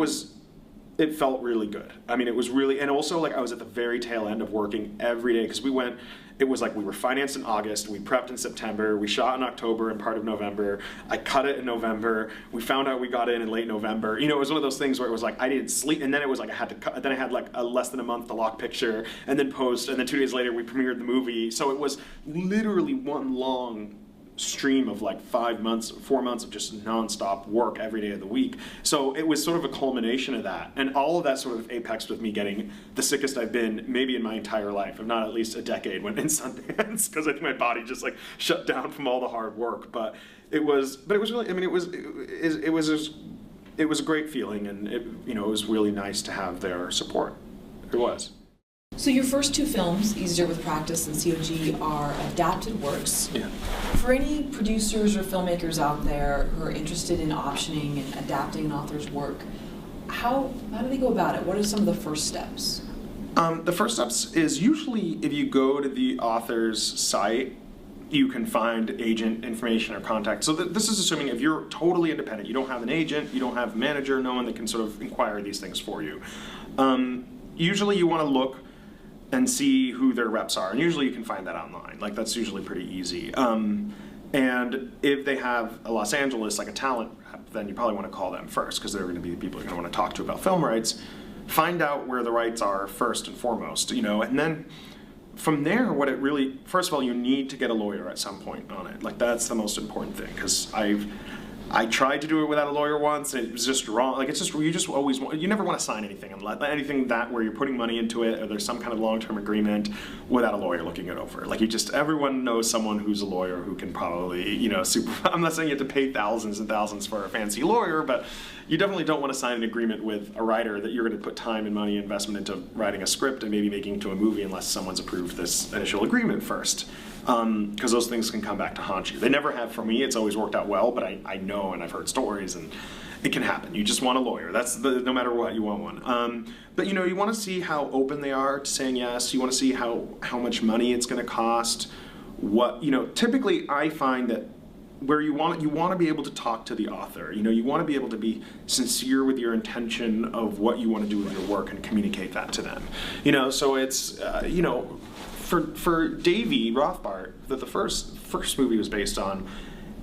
Speaker 2: it felt really good. I mean, it was really, and also like I was at the very tail end of working every day, because it was like we were financed in August, we prepped in September, we shot in October and part of November, I cut it in November, we found out we got in late November. You know, it was one of those things where it was like I didn't sleep, and then it was like I had to cut, then I had like less than a month to lock picture, and then post, and then 2 days later we premiered the movie. So it was literally one long stream of like 4 months of just nonstop work every day of the week. So it was sort of a culmination of that, and all of that sort of apexed with me getting the sickest I've been maybe in my entire life, if not at least a decade, when in Sundance, because I think my body just like shut down from all the hard work. But it was really, I mean, it was a great feeling, and it was really nice to have their support. It was.
Speaker 1: So your first two films, Easier with Practice and C.o.g., are adapted works.
Speaker 2: Yeah.
Speaker 1: For any producers or filmmakers out there who are interested in optioning and adapting an author's work, how do they go about it? What are some of the first steps?
Speaker 2: The first steps is usually if you go to the author's site, you can find agent information or contact. So this is assuming if you're totally independent, you don't have an agent, you don't have a manager, no one that can sort of inquire these things for you. Usually you want to look and see who their reps are, and usually you can find that online. Like, that's usually pretty easy. And if they have a Los Angeles, like a talent rep, then you probably want to call them first, because they're going to be the people you're going to want to talk to about film rights. Find out where the rights are first and foremost, you know, and then from there, first of all, you need to get a lawyer at some point on it. Like, that's the most important thing, because I tried to do it without a lawyer once, and it was just wrong. Like, it's just, you never want to sign anything where you're putting money into it, or there's some kind of long-term agreement without a lawyer looking it over. Like, everyone knows someone who's a lawyer who can probably, you know, I'm not saying you have to pay thousands and thousands for a fancy lawyer, but you definitely don't want to sign an agreement with a writer that you're going to put time and money investment into writing a script and maybe making it into a movie unless someone's approved this initial agreement first. Because those things can come back to haunt you. They never have for me. It's always worked out well, but I know, and I've heard stories, and it can happen. You just want a lawyer. No matter what, you want one. But you want to see how open they are to saying yes. You want to see how much money it's going to cost. Typically I find that where you want to be able to talk to the author. You want to be able to be sincere with your intention of what you want to do with your work and communicate that to them. So it's for Davy Rothbart, that the first movie was based on.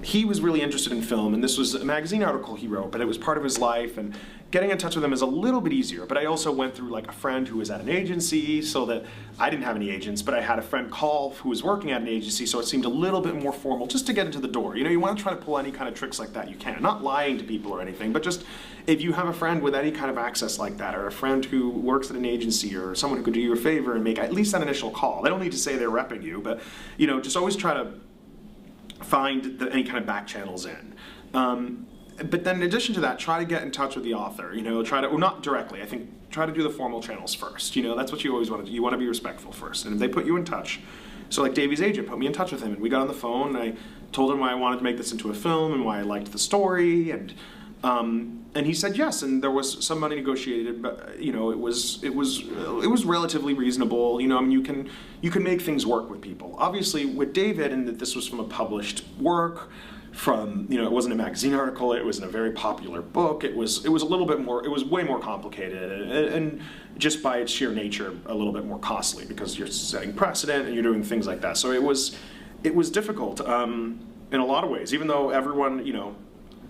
Speaker 2: He was really interested in film, and this was a magazine article he wrote, but it was part of his life, and getting in touch with him is a little bit easier. But I also went through like a friend who was at an agency, so that I didn't have any agents, but I had a friend call who was working at an agency, so it seemed a little bit more formal just to get into the door. You want to try to pull any kind of tricks like that you can. Not lying to people or anything, but just if you have a friend with any kind of access like that, or a friend who works at an agency, or someone who could do you a favor and make at least that initial call. They don't need to say they're repping you, but just always try to find any kind of back channels in. But then in addition to that, try to get in touch with the author, not directly, I think try to do the formal channels first. That's what you always want to do. You want to be respectful first. And if they put you in touch, so like Davy's agent put me in touch with him, and we got on the phone, and I told him why I wanted to make this into a film and why I liked the story, and he said yes, and there was some money negotiated, but it was relatively reasonable. You can make things work with people. Obviously, with David, and that this was from a published work, it wasn't a magazine article. It wasn't a very popular book. It was a little bit more. It was way more complicated, and just by its sheer nature, a little bit more costly because you're setting precedent and you're doing things like that. So it was difficult in a lot of ways. Even though everyone,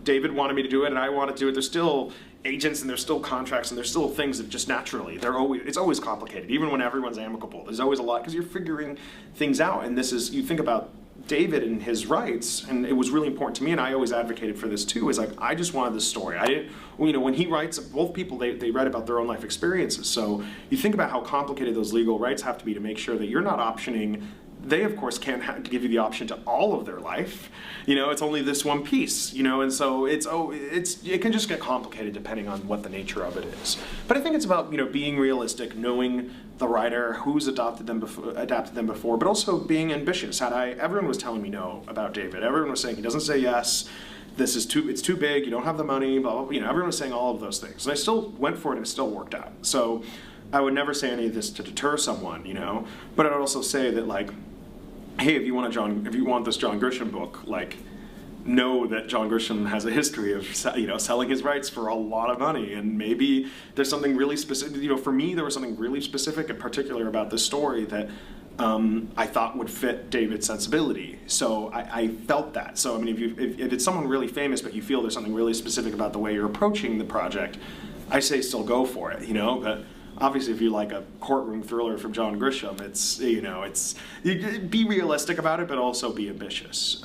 Speaker 2: David wanted me to do it and I wanted to do it, there's still agents and there's still contracts and there's still things that just naturally, it's always complicated. Even when everyone's amicable, there's always a lot because you're figuring things out. And you think about David and his rights, and it was really important to me, and I always advocated for this too, is like, I just wanted this story. I didn't, when he writes, both people, they write about their own life experiences. So you think about how complicated those legal rights have to be to make sure that you're not optioning. They, of course, can't give you the option to all of their life. It's only this one piece, and so it can just get complicated depending on what the nature of it is. But I think it's about, being realistic, knowing the writer, who's adapted them before, but also being ambitious. Everyone was telling me no about David. Everyone was saying he doesn't say yes. It's too big, you don't have the money, blah, blah, everyone was saying all of those things. And I still went for it and it still worked out. So I would never say any of this to deter someone, but I'd also say that, like, hey, if you want this John Grisham book, like, know that John Grisham has a history of selling his rights for a lot of money, and maybe there's something really specific. For me, there was something really specific and particular about this story that I thought would fit David's sensibility. So I felt that. So I mean, if it's someone really famous, but you feel there's something really specific about the way you're approaching the project, I say still go for it. But obviously, if you like a courtroom thriller from John Grisham, be realistic about it, but also be ambitious.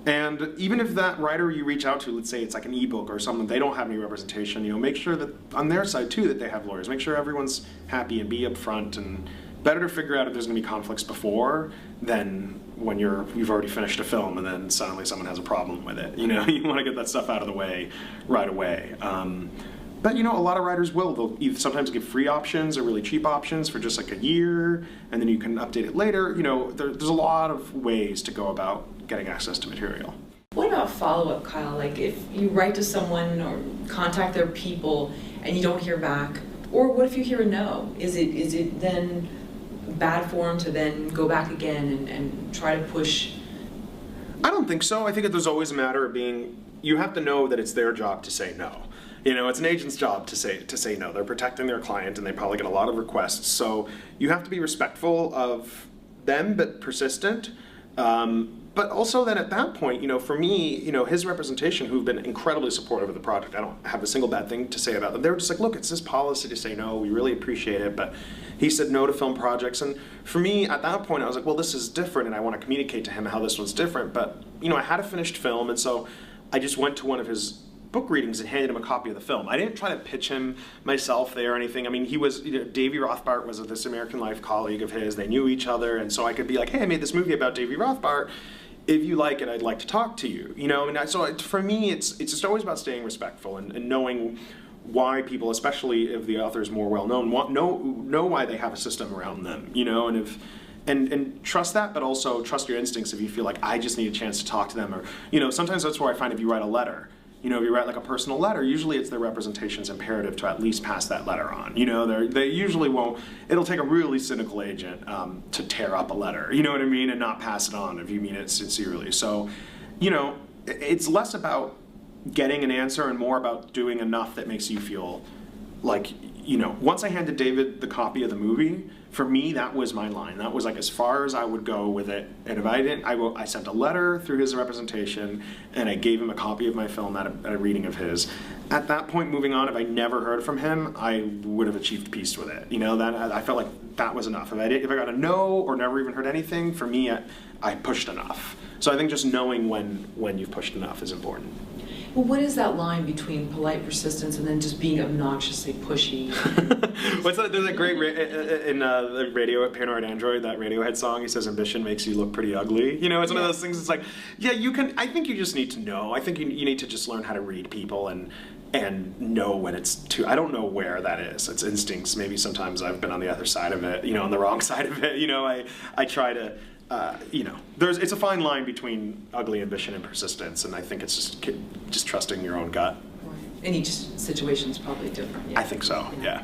Speaker 2: And even if that writer you reach out to, let's say it's like an ebook or something, they don't have any representation, make sure that on their side too that they have lawyers. Make sure everyone's happy and be upfront, and better to figure out if there's going to be conflicts before than when you've already finished a film and then suddenly someone has a problem with it. You want to get that stuff out of the way right away. But a lot of writers they'll either sometimes give free options or really cheap options for just like a year, and then you can update it later. There's a lot of ways to go about getting access to material.
Speaker 1: What about follow-up, Kyle? Like if you write to someone or contact their people and you don't hear back, or what if you hear a no? Is it then bad form to then go back again and try to push?
Speaker 2: I don't think so. I think that there's always a matter of you have to know that it's their job to say no. It's an agent's job to say no. They're protecting their client, and they probably get a lot of requests. So you have to be respectful of them, but persistent. But also then at that point, for me, his representation, who've been incredibly supportive of the project, I don't have a single bad thing to say about them. They were just like, look, it's his policy to say no. We really appreciate it, but he said no to film projects. And for me, at that point, I was like, well, this is different, and I want to communicate to him how this one's different. But, I had a finished film, and so I just went to one of his book readings and handed him a copy of the film. I didn't try to pitch him myself there or anything. I mean, he was, Davy Rothbart was a This American Life colleague of his. They knew each other, and so I could be like, hey, I made this movie about Davy Rothbart. If you like it, I'd like to talk to you. So for me, it's just always about staying respectful and knowing why people, especially if the author is more well-known, know why they have a system around them, and trust that, but also trust your instincts if you feel like, I just need a chance to talk to them, or, sometimes that's where I find if you write a letter, You know, if you write like a personal letter, usually it's their representation's imperative to at least pass that letter on. You know, they usually won't, it'll take a really cynical agent to tear up a letter, you know what I mean, and not pass it on if you mean it sincerely. So, you know, it's less about getting an answer and more about doing enough that makes you feel like, you know, once I handed David the copy of the movie, for me, that was my line. That was like as far as I would go with it. And if I didn't, I sent a letter through his representation, and I gave him a copy of my film at a reading of his. At that point, moving on, if I never heard from him, I would have achieved peace with it. You know, that I felt like that was enough. If I got a no or never even heard anything, for me, I pushed enough. So I think just knowing when you've pushed enough is important.
Speaker 1: Well, what is that line between polite persistence and then just being obnoxiously pushy?
Speaker 2: What's that? There's a great in the radio at Paranoid Android, that Radiohead song. He says, "Ambition makes you look pretty ugly." You know, it's one of those things. It's like, yeah, you can. I think you just need to know. I think you need to just learn how to read people and know when it's too. I don't know where that is. It's instincts. Maybe sometimes I've been on the other side of it. You know, on the wrong side of it. You know, I try to. You know, it's a fine line between ugly ambition and persistence, and I think it's just trusting your own gut.
Speaker 1: Right. And each situation is probably different. Yeah.
Speaker 2: I think so. Yeah.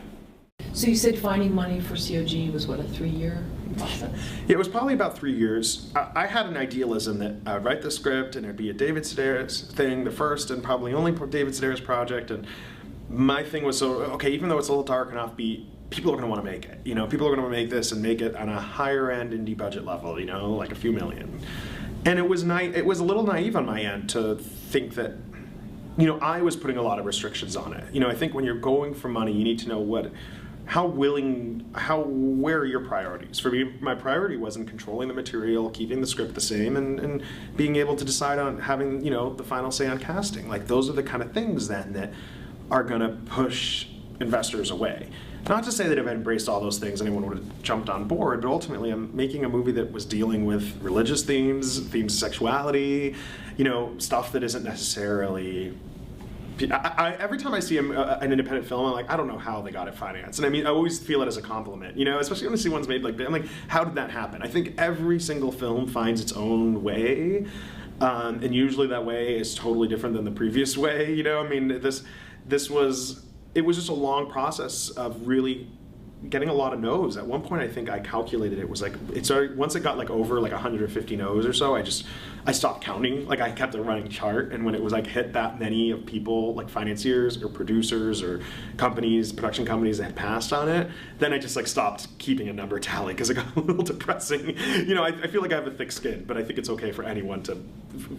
Speaker 1: So you said finding money for c.o.g. was what, a 3-year process?
Speaker 2: Yeah, it was probably about 3 years. I had an idealism that I'd write the script and it'd be a David Sedaris thing, the first and probably only David Sedaris project. And my thing was, so okay, even though it's a little dark and offbeat, people are going to want to make it. You know, people are going to make this and make it on a higher end indie budget level. You know, like a few million. And it was a little naive on my end to think that, you know, I was putting a lot of restrictions on it. You know, I think when you're going for money, you need to know where are your priorities? For me, my priority was in controlling the material, keeping the script the same, and being able to decide on having, you know, the final say on casting. Like, those are the kind of things then that are going to push investors away. Not to say that if I embraced all those things, anyone would have jumped on board, but ultimately I'm making a movie that was dealing with religious themes of sexuality, you know, stuff that isn't necessarily... every time I see an independent film, I'm like, I don't know how they got it financed. And I mean, I always feel it as a compliment, you know, especially when I see ones made like, I'm like, how did that happen? I think every single film finds its own way, and usually that way is totally different than the previous way, you know. I mean, it was just a long process of really getting a lot of no's. At one point, I think I calculated it was like, once it got like over like 150 no's or so, I stopped counting. Like, I kept a running chart, and when it was like hit that many of people, like financiers or producers or production companies that had passed on it, then I just like stopped keeping a number tally because it got a little depressing. You know, I feel like I have a thick skin, but I think it's okay for anyone to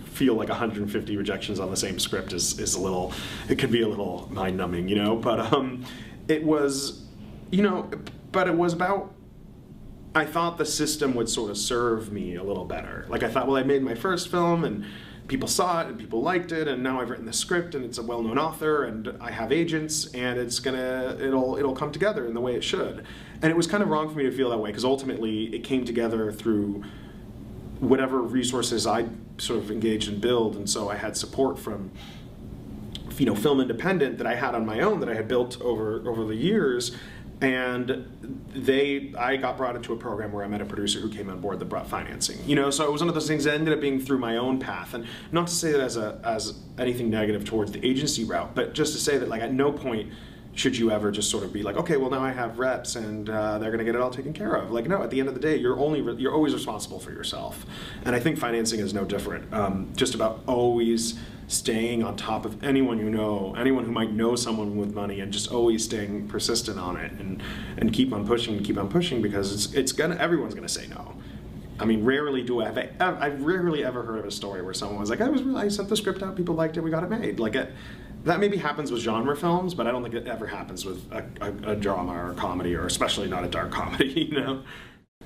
Speaker 2: feel like 150 rejections on the same script is a little, it can be a little mind-numbing, you know. But it was, you know, but it was about, I thought the system would sort of serve me a little better. Like, I thought, well, I made my first film and people saw it and people liked it, and now I've written the script and it's a well-known author and I have agents, and it'll come together in the way it should. And it was kind of wrong for me to feel that way, because ultimately it came together through whatever resources I sort of engaged and build, and so I had support from, you know, Film Independent that I had on my own that I had built over the years. And I got brought into a program where I met a producer who came on board that brought financing. You know, so it was one of those things that ended up being through my own path. And not to say that as anything negative towards the agency route, but just to say that, like, at no point should you ever just sort of be like, okay, well, now I have reps and they're going to get it all taken care of. Like, no, at the end of the day, you're always responsible for yourself. And I think financing is no different. Just about always staying on top of anyone you know, anyone who might know someone with money, and just always staying persistent on it and keep on pushing, because everyone's gonna say no. I mean, I've rarely ever heard of a story where someone was like, I sent the script out, people liked it, we got it made. Like, that maybe happens with genre films, but I don't think it ever happens with a drama or a comedy, or especially not a dark comedy, you know?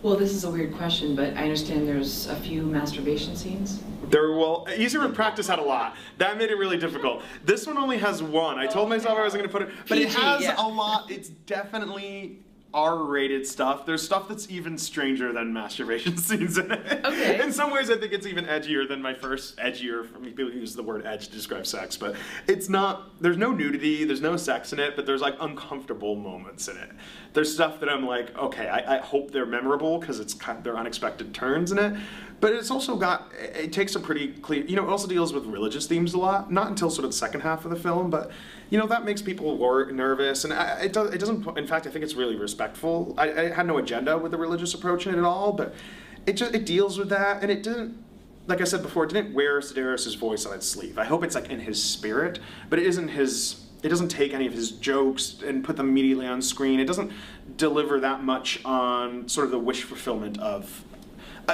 Speaker 1: Well, this is a weird question, but I understand there's a few masturbation scenes.
Speaker 2: Easier in Practice had a lot. That made it really difficult. This one only has one. I told myself I wasn't going to put it, but PG, it has a lot. It's definitely R-rated stuff. There's stuff that's even stranger than masturbation scenes in it.
Speaker 1: Okay.
Speaker 2: In some ways, I think it's even edgier than my first edgier. I mean, people use the word edge to describe sex, but it's not. There's no nudity. There's no sex in it, but there's like uncomfortable moments in it. There's stuff that I'm like, okay, I hope they're memorable because it's kind of, they're unexpected turns in it. But it's also got, it takes a pretty clear, you know, it also deals with religious themes a lot, not until sort of the second half of the film, but, you know, that makes people nervous, and it doesn't, in fact, I think it's really respectful. I had no agenda with the religious approach in it at all, but it deals with that, and it didn't, like I said before, it didn't wear Sedaris' voice on its sleeve. I hope it's like in his spirit, but it isn't his, it doesn't take any of his jokes and put them immediately on screen. It doesn't deliver that much on sort of the wish fulfillment of.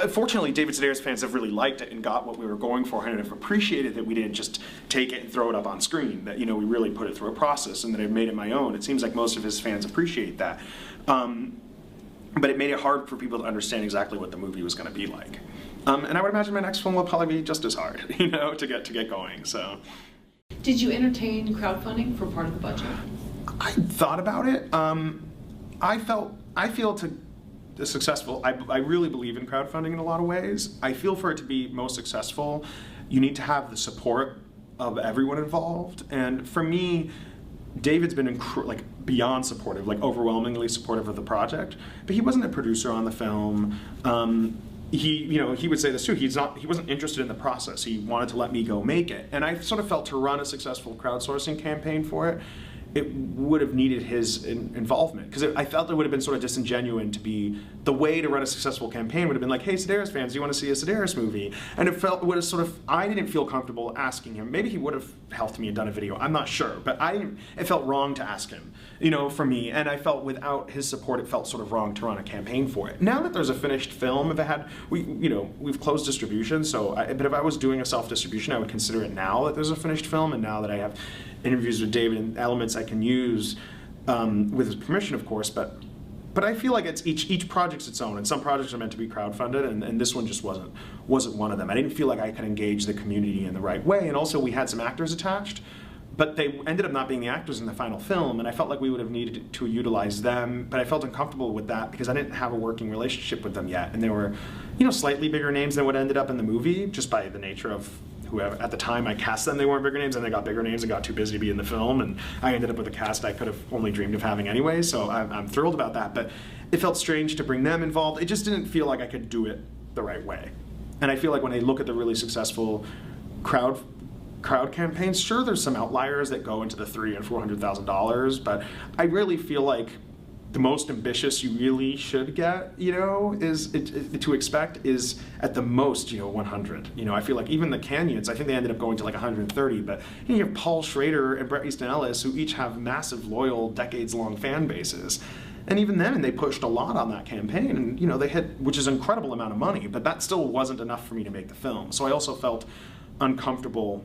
Speaker 2: Fortunately, David Sedaris fans have really liked it and got what we were going for, and have appreciated that we didn't just take it and throw it up on screen, that, you know, we really put it through a process and that I've made it my own. It seems like most of his fans appreciate that. But it made it hard for people to understand exactly what the movie was going to be like. And I would imagine my next film will probably be just as hard, you know, to get going, so.
Speaker 1: Did you entertain crowdfunding for part of the budget?
Speaker 2: I thought about it. I feel to successful, I really believe in crowdfunding in a lot of ways. I feel for it to be most successful, you need to have the support of everyone involved. And for me, David's been like beyond supportive, like overwhelmingly supportive of the project. But he wasn't a producer on the film. He would say this too. He wasn't interested in the process. He wanted to let me go make it. And I sort of felt to run a successful crowdsourcing campaign for it, it would have needed his involvement, because I felt it would have been sort of disingenuous to be, the way to run a successful campaign would have been like, hey, Sedaris fans, do you want to see a Sedaris movie? And it would have sort of, I didn't feel comfortable asking him. Maybe he would have helped me and done a video, I'm not sure, but it felt wrong to ask him, you know, for me, and I felt without his support, it felt sort of wrong to run a campaign for it. Now that there's a finished film, if it had, we've closed distribution, so, but if I was doing a self-distribution, I would consider it now that there's a finished film, and now that I have interviews with David and elements I can use with his permission, of course, but I feel like it's each project's its own, and some projects are meant to be crowdfunded, and this one just wasn't one of them. I didn't feel like I could engage the community in the right way, and also we had some actors attached, but they ended up not being the actors in the final film, and I felt like we would have needed to utilize them, but I felt uncomfortable with that because I didn't have a working relationship with them yet, and they were, you know, slightly bigger names than what ended up in the movie, just by the nature of whoever, at the time I cast them, they weren't bigger names, and they got bigger names and got too busy to be in the film, and I ended up with a cast I could have only dreamed of having anyway, so I'm thrilled about that, but it felt strange to bring them involved. It just didn't feel like I could do it the right way. And I feel like when I look at the really successful crowd campaigns, sure, there's some outliers that go into the $300,000 and $400,000, but I really feel like the most ambitious you really should get, you know, is at the most, you know, 100. You know, I feel like even the Canyons, I think they ended up going to like 130, but you have Paul Schrader and Bret Easton Ellis, who each have massive, loyal, decades-long fan bases. And even then, they pushed a lot on that campaign, and, you know, they hit, which is an incredible amount of money, but that still wasn't enough for me to make the film. So I also felt uncomfortable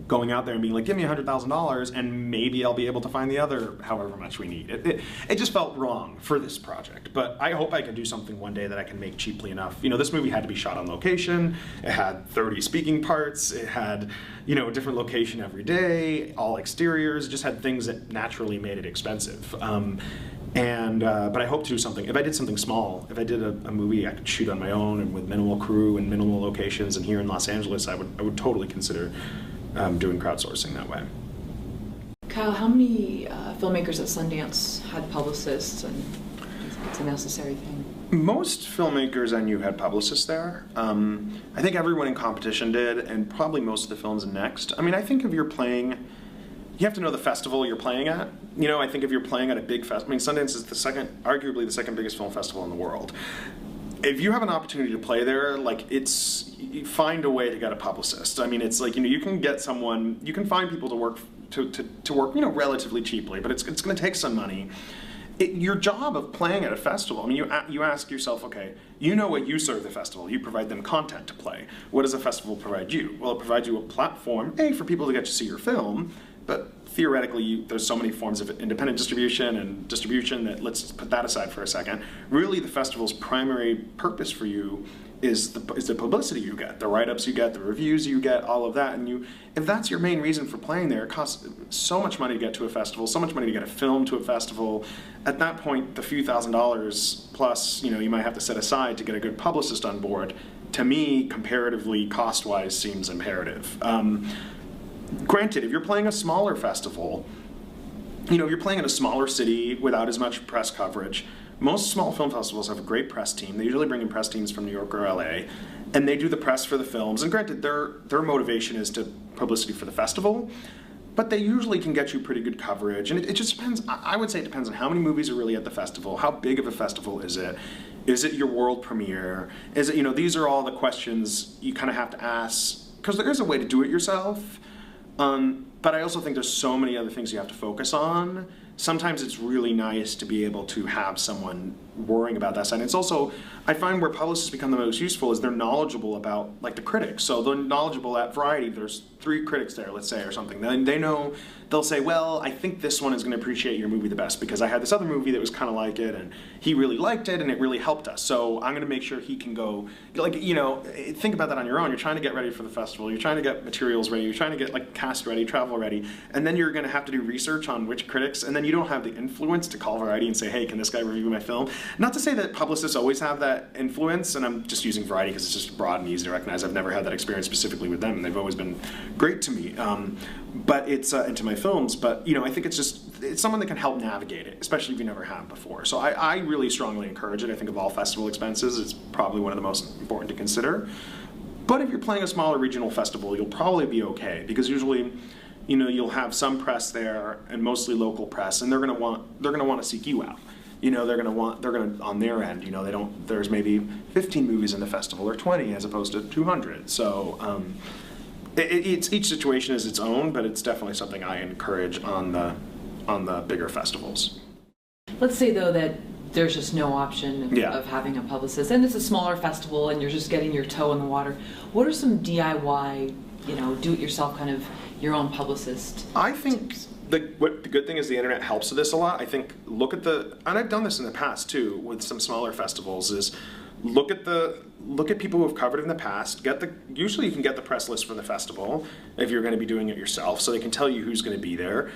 Speaker 2: going out there and being like, give me $100,000 and maybe I'll be able to find the other however much we need. It just felt wrong for this project, but I hope I can do something one day that I can make cheaply enough. You know, this movie had to be shot on location. It had 30 speaking parts. It had, you know, a different location every day, all exteriors. It just had things that naturally made it expensive. But I hope to do something. If I did something small, if I did a movie I could shoot on my own and with minimal crew and minimal locations, and here in Los Angeles, I would totally consider doing crowdsourcing that way.
Speaker 1: Kyle, how many filmmakers at Sundance had publicists, and it's a necessary thing?
Speaker 2: Most filmmakers I knew had publicists there. I think everyone in competition did, and probably most of the films in Next. I mean, I think if you're playing, you have to know the festival you're playing at. You know, I think if you're playing at a big festival, I mean, Sundance is arguably the second biggest film festival in the world. If you have an opportunity to play there, like, you find a way to get a publicist. I mean, it's like, you know, you can get someone, you can find people to work, you know, relatively cheaply, but it's going to take some money. Your job of playing at a festival, I mean, you ask yourself, okay, you know what you serve the festival. You provide them content to play. What does a festival provide you? Well, it provides you a platform, A, for people to get to see your film, but theoretically, there's so many forms of independent distribution and distribution that let's put that aside for a second. Really, the festival's primary purpose for you is the publicity you get, the write-ups you get, the reviews you get, all of that. And if that's your main reason for playing there, it costs so much money to get to a festival, so much money to get a film to a festival. At that point, the few $1,000s plus, you might have to set aside to get a good publicist on board, to me, comparatively, cost-wise, seems imperative. Granted, if you're playing a smaller festival, if you're playing in a smaller city without as much press coverage, most small film festivals have a great press team. They usually bring in press teams from New York or LA, and they do the press for the films. And granted, their motivation is to publicity for the festival, but they usually can get you pretty good coverage. And it just depends. I would say it depends on how many movies are really at the festival. How big of a festival is it? Is it your world premiere? Is it, these are all the questions you kind of have to ask, because there is a way to do it yourself. But I also think there's so many other things you have to focus on. Sometimes it's really nice to be able to have someone worrying about that side. And it's also, I find where publicists become the most useful is they're knowledgeable about, like, the critics. So they're knowledgeable at Variety. There's 3 critics there, let's say, or something. Then they know, they'll say, well, I think this one is going to appreciate your movie the best because I had this other movie that was kind of like it, and he really liked it, and it really helped us. So I'm going to make sure he can go, like, think about that on your own. You're trying to get ready for the festival. You're trying to get materials ready. You're trying to get, like, cast ready, travel ready. And then you're going to have to do research on which critics, and then you don't have the influence to call Variety and say, hey, can this guy review my film? Not to say that publicists always have that influence, and I'm just using Variety because it's just broad and easy to recognize. I've never had that experience specifically with them, and they've always been great to me. But it's into my films. But I think it's someone that can help navigate it, especially if you never have before. So I really strongly encourage it. I think of all festival expenses, it's probably one of the most important to consider. But if you're playing a smaller regional festival, you'll probably be okay because usually, you'll have some press there and mostly local press, and they're gonna want to seek you out. They're gonna on their end. There's maybe 15 movies in the festival or 20 as opposed to 200. So. Each situation is its own, but it's definitely something I encourage on the bigger festivals.
Speaker 3: Let's say though that there's just no option of having a publicist, and it's a smaller festival, and you're just getting your toe in the water. What are some DIY, do-it-yourself kind of your own publicist? I
Speaker 2: think the good thing is the internet helps with this a lot. I think and I've done this in the past too with some smaller festivals. Is look at people who have covered it in the past. Usually you can get the press list from the festival if you're going to be doing it yourself, so they can tell you who's going to be there.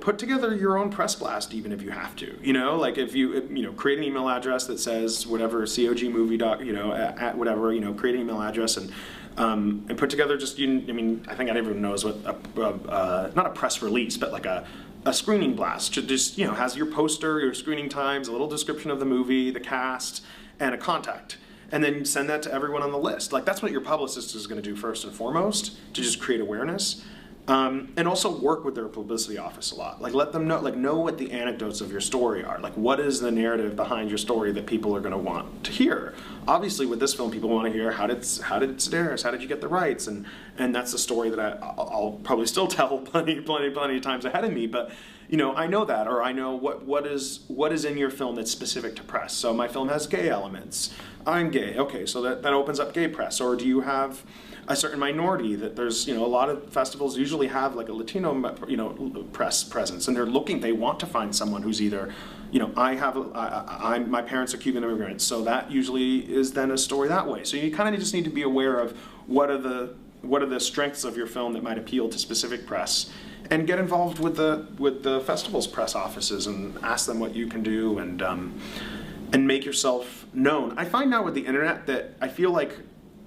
Speaker 2: Put together your own press blast even if you have to. Like if you create an email address that says whatever c.o.g movie at whatever, create an email address and put together just I think everyone knows what not a press release but like a screening blast. Just has your poster, your screening times, a little description of the movie, the cast, and a contact, and then send that to everyone on the list. Like that's what your publicist is going to do first and foremost, to just create awareness, and also work with their publicity office a lot. Like let them know what the anecdotes of your story are. Like what is the narrative behind your story that people are going to want to hear. Obviously, with this film, people want to hear how did Sedaris, how did you get the rights, and that's a story that I'll probably still tell plenty of times ahead of me, but. I know that, or I know what is in your film that's specific to press. So my film has gay elements. I'm gay. Okay, so that opens up gay press. Or do you have a certain minority that there's, a lot of festivals usually have like a Latino, press presence, and they want to find someone who's either, my parents are Cuban immigrants, so that usually is then a story that way. So you kind of just need to be aware of what are the strengths of your film that might appeal to specific press. And get involved with the festival's press offices and ask them what you can do and make yourself known. I find now with the internet that I feel like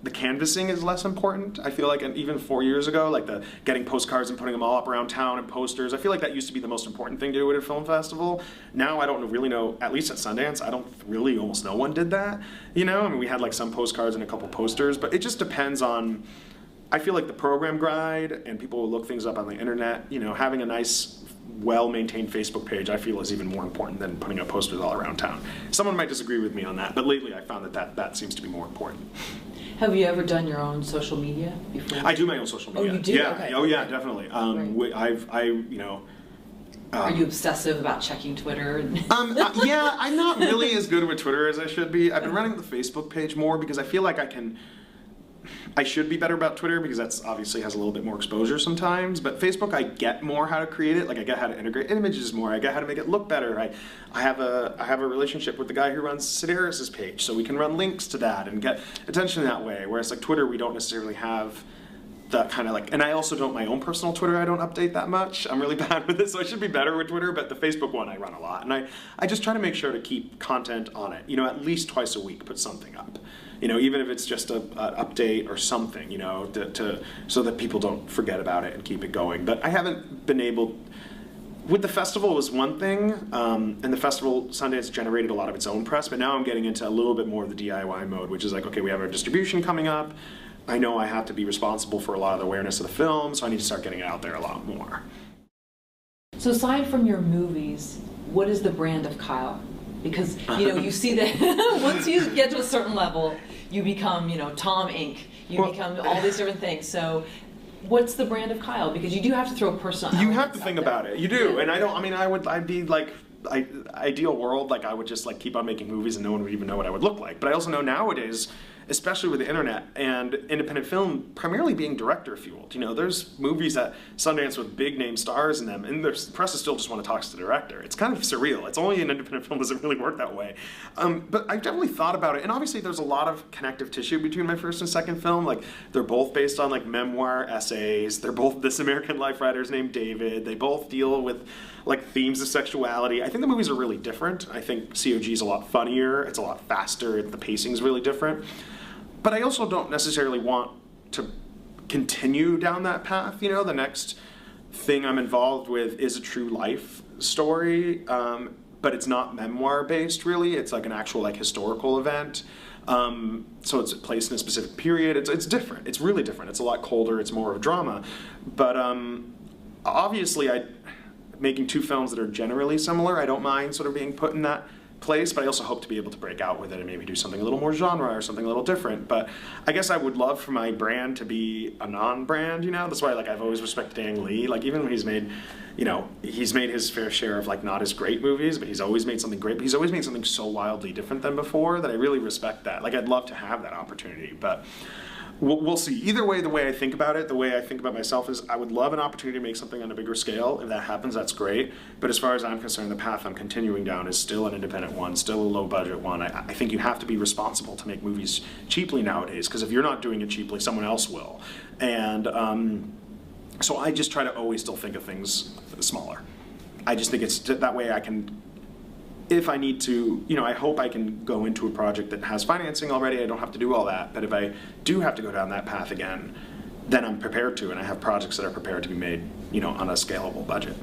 Speaker 2: the canvassing is less important. I feel like even 4 years ago, like the getting postcards and putting them all up around town and posters, I feel like that used to be the most important thing to do at a film festival. Now I don't really know, at least at Sundance, almost no one did that. We had like some postcards and a couple posters, but it just depends on. I feel like the program guide and people will look things up on the internet, having a nice, well-maintained Facebook page, I feel is even more important than putting up posters all around town. Someone might disagree with me on that, but lately I found that seems to be more important.
Speaker 3: Have you ever done your own social media before?
Speaker 2: I do my own social media.
Speaker 3: Oh, you do?
Speaker 2: Yeah.
Speaker 3: Okay.
Speaker 2: Oh, yeah, definitely.
Speaker 3: Are you obsessive about checking Twitter?
Speaker 2: Yeah, I'm not really as good with Twitter as I should be. I've been running the Facebook page more because I feel like I can. I should be better about Twitter because that's obviously has a little bit more exposure sometimes. But Facebook, I get more how to create it. Like I get how to integrate images more. I get how to make it look better. I have a relationship with the guy who runs Sedaris' page, so we can run links to that and get attention that way. Whereas like Twitter, we don't necessarily have that kind of like, and I also don't, my own personal Twitter, I don't update that much. I'm really bad with it, so I should be better with Twitter, but the Facebook one I run a lot. And I just try to make sure to keep content on it, you know, at least twice a week, put something up. You know, even if it's just an update or something, you know, so that people don't forget about it and keep it going. But I haven't been able, with the festival was one thing, and the festival, Sundance generated a lot of its own press, but now I'm getting into a little bit more of the DIY mode, which is like, okay, we have our distribution coming up. I know I have to be responsible for a lot of the awareness of the film, so I need to start getting it out there a lot more.
Speaker 3: So aside from your movies, what is the brand of Kyle? Because, you know, you see that once you get to a certain level, you become, you know, Tom Inc. You become all these different things. So what's the brand of Kyle? Because you do have to throw personal elements.
Speaker 2: You have to think about it. You do. And I'd be like, ideal world, like I would just like keep on making movies and no one would even know what I would look like. But I also know nowadays, especially with the internet and independent film primarily being director fueled. You know, there's movies at Sundance with big name stars in them, and the press still just want to talk to the director. It's kind of surreal. It's only an independent film doesn't really work that way. But I've definitely thought about it, and obviously there's a lot of connective tissue between my first and second film. Like they're both based on like memoir essays. They're both This American Life writers named David. They both deal with like themes of sexuality. I think the movies are really different. I think c.o.g. is a lot funnier. It's a lot faster. The pacing's really different. But I also don't necessarily want to continue down that path. You know, the next thing I'm involved with is a true life story, but it's not memoir based really. It's like an actual like historical event. So it's placed in a specific period. It's different. It's really different. It's a lot colder. It's more of a drama. But obviously, making two films that are generally similar, I don't mind sort of being put in that place, but I also hope to be able to break out with it and maybe do something a little more genre or something a little different. But I guess I would love for my brand to be a non-brand, you know? That's why like I've always respected Ang Lee. Like even when he's made, you know, he's made his fair share of like not as great movies, but he's always made something great. But he's always made something so wildly different than before that I really respect that. Like I'd love to have that opportunity, but we'll see. Either way, the way I think about it, the way I think about myself is I would love an opportunity to make something on a bigger scale. If that happens, that's great. But as far as I'm concerned, the path I'm continuing down is still an independent one, still a low budget one. I think you have to be responsible to make movies cheaply nowadays, because if you're not doing it cheaply, someone else will. And so I just try to always still think of things smaller. I just think it's that way I can, if I need to, you know, I hope I can go into a project that has financing already. I don't have to do all that. But if I do have to go down that path again, then I'm prepared to, and I have projects that are prepared to be made, you know, on a scalable budget.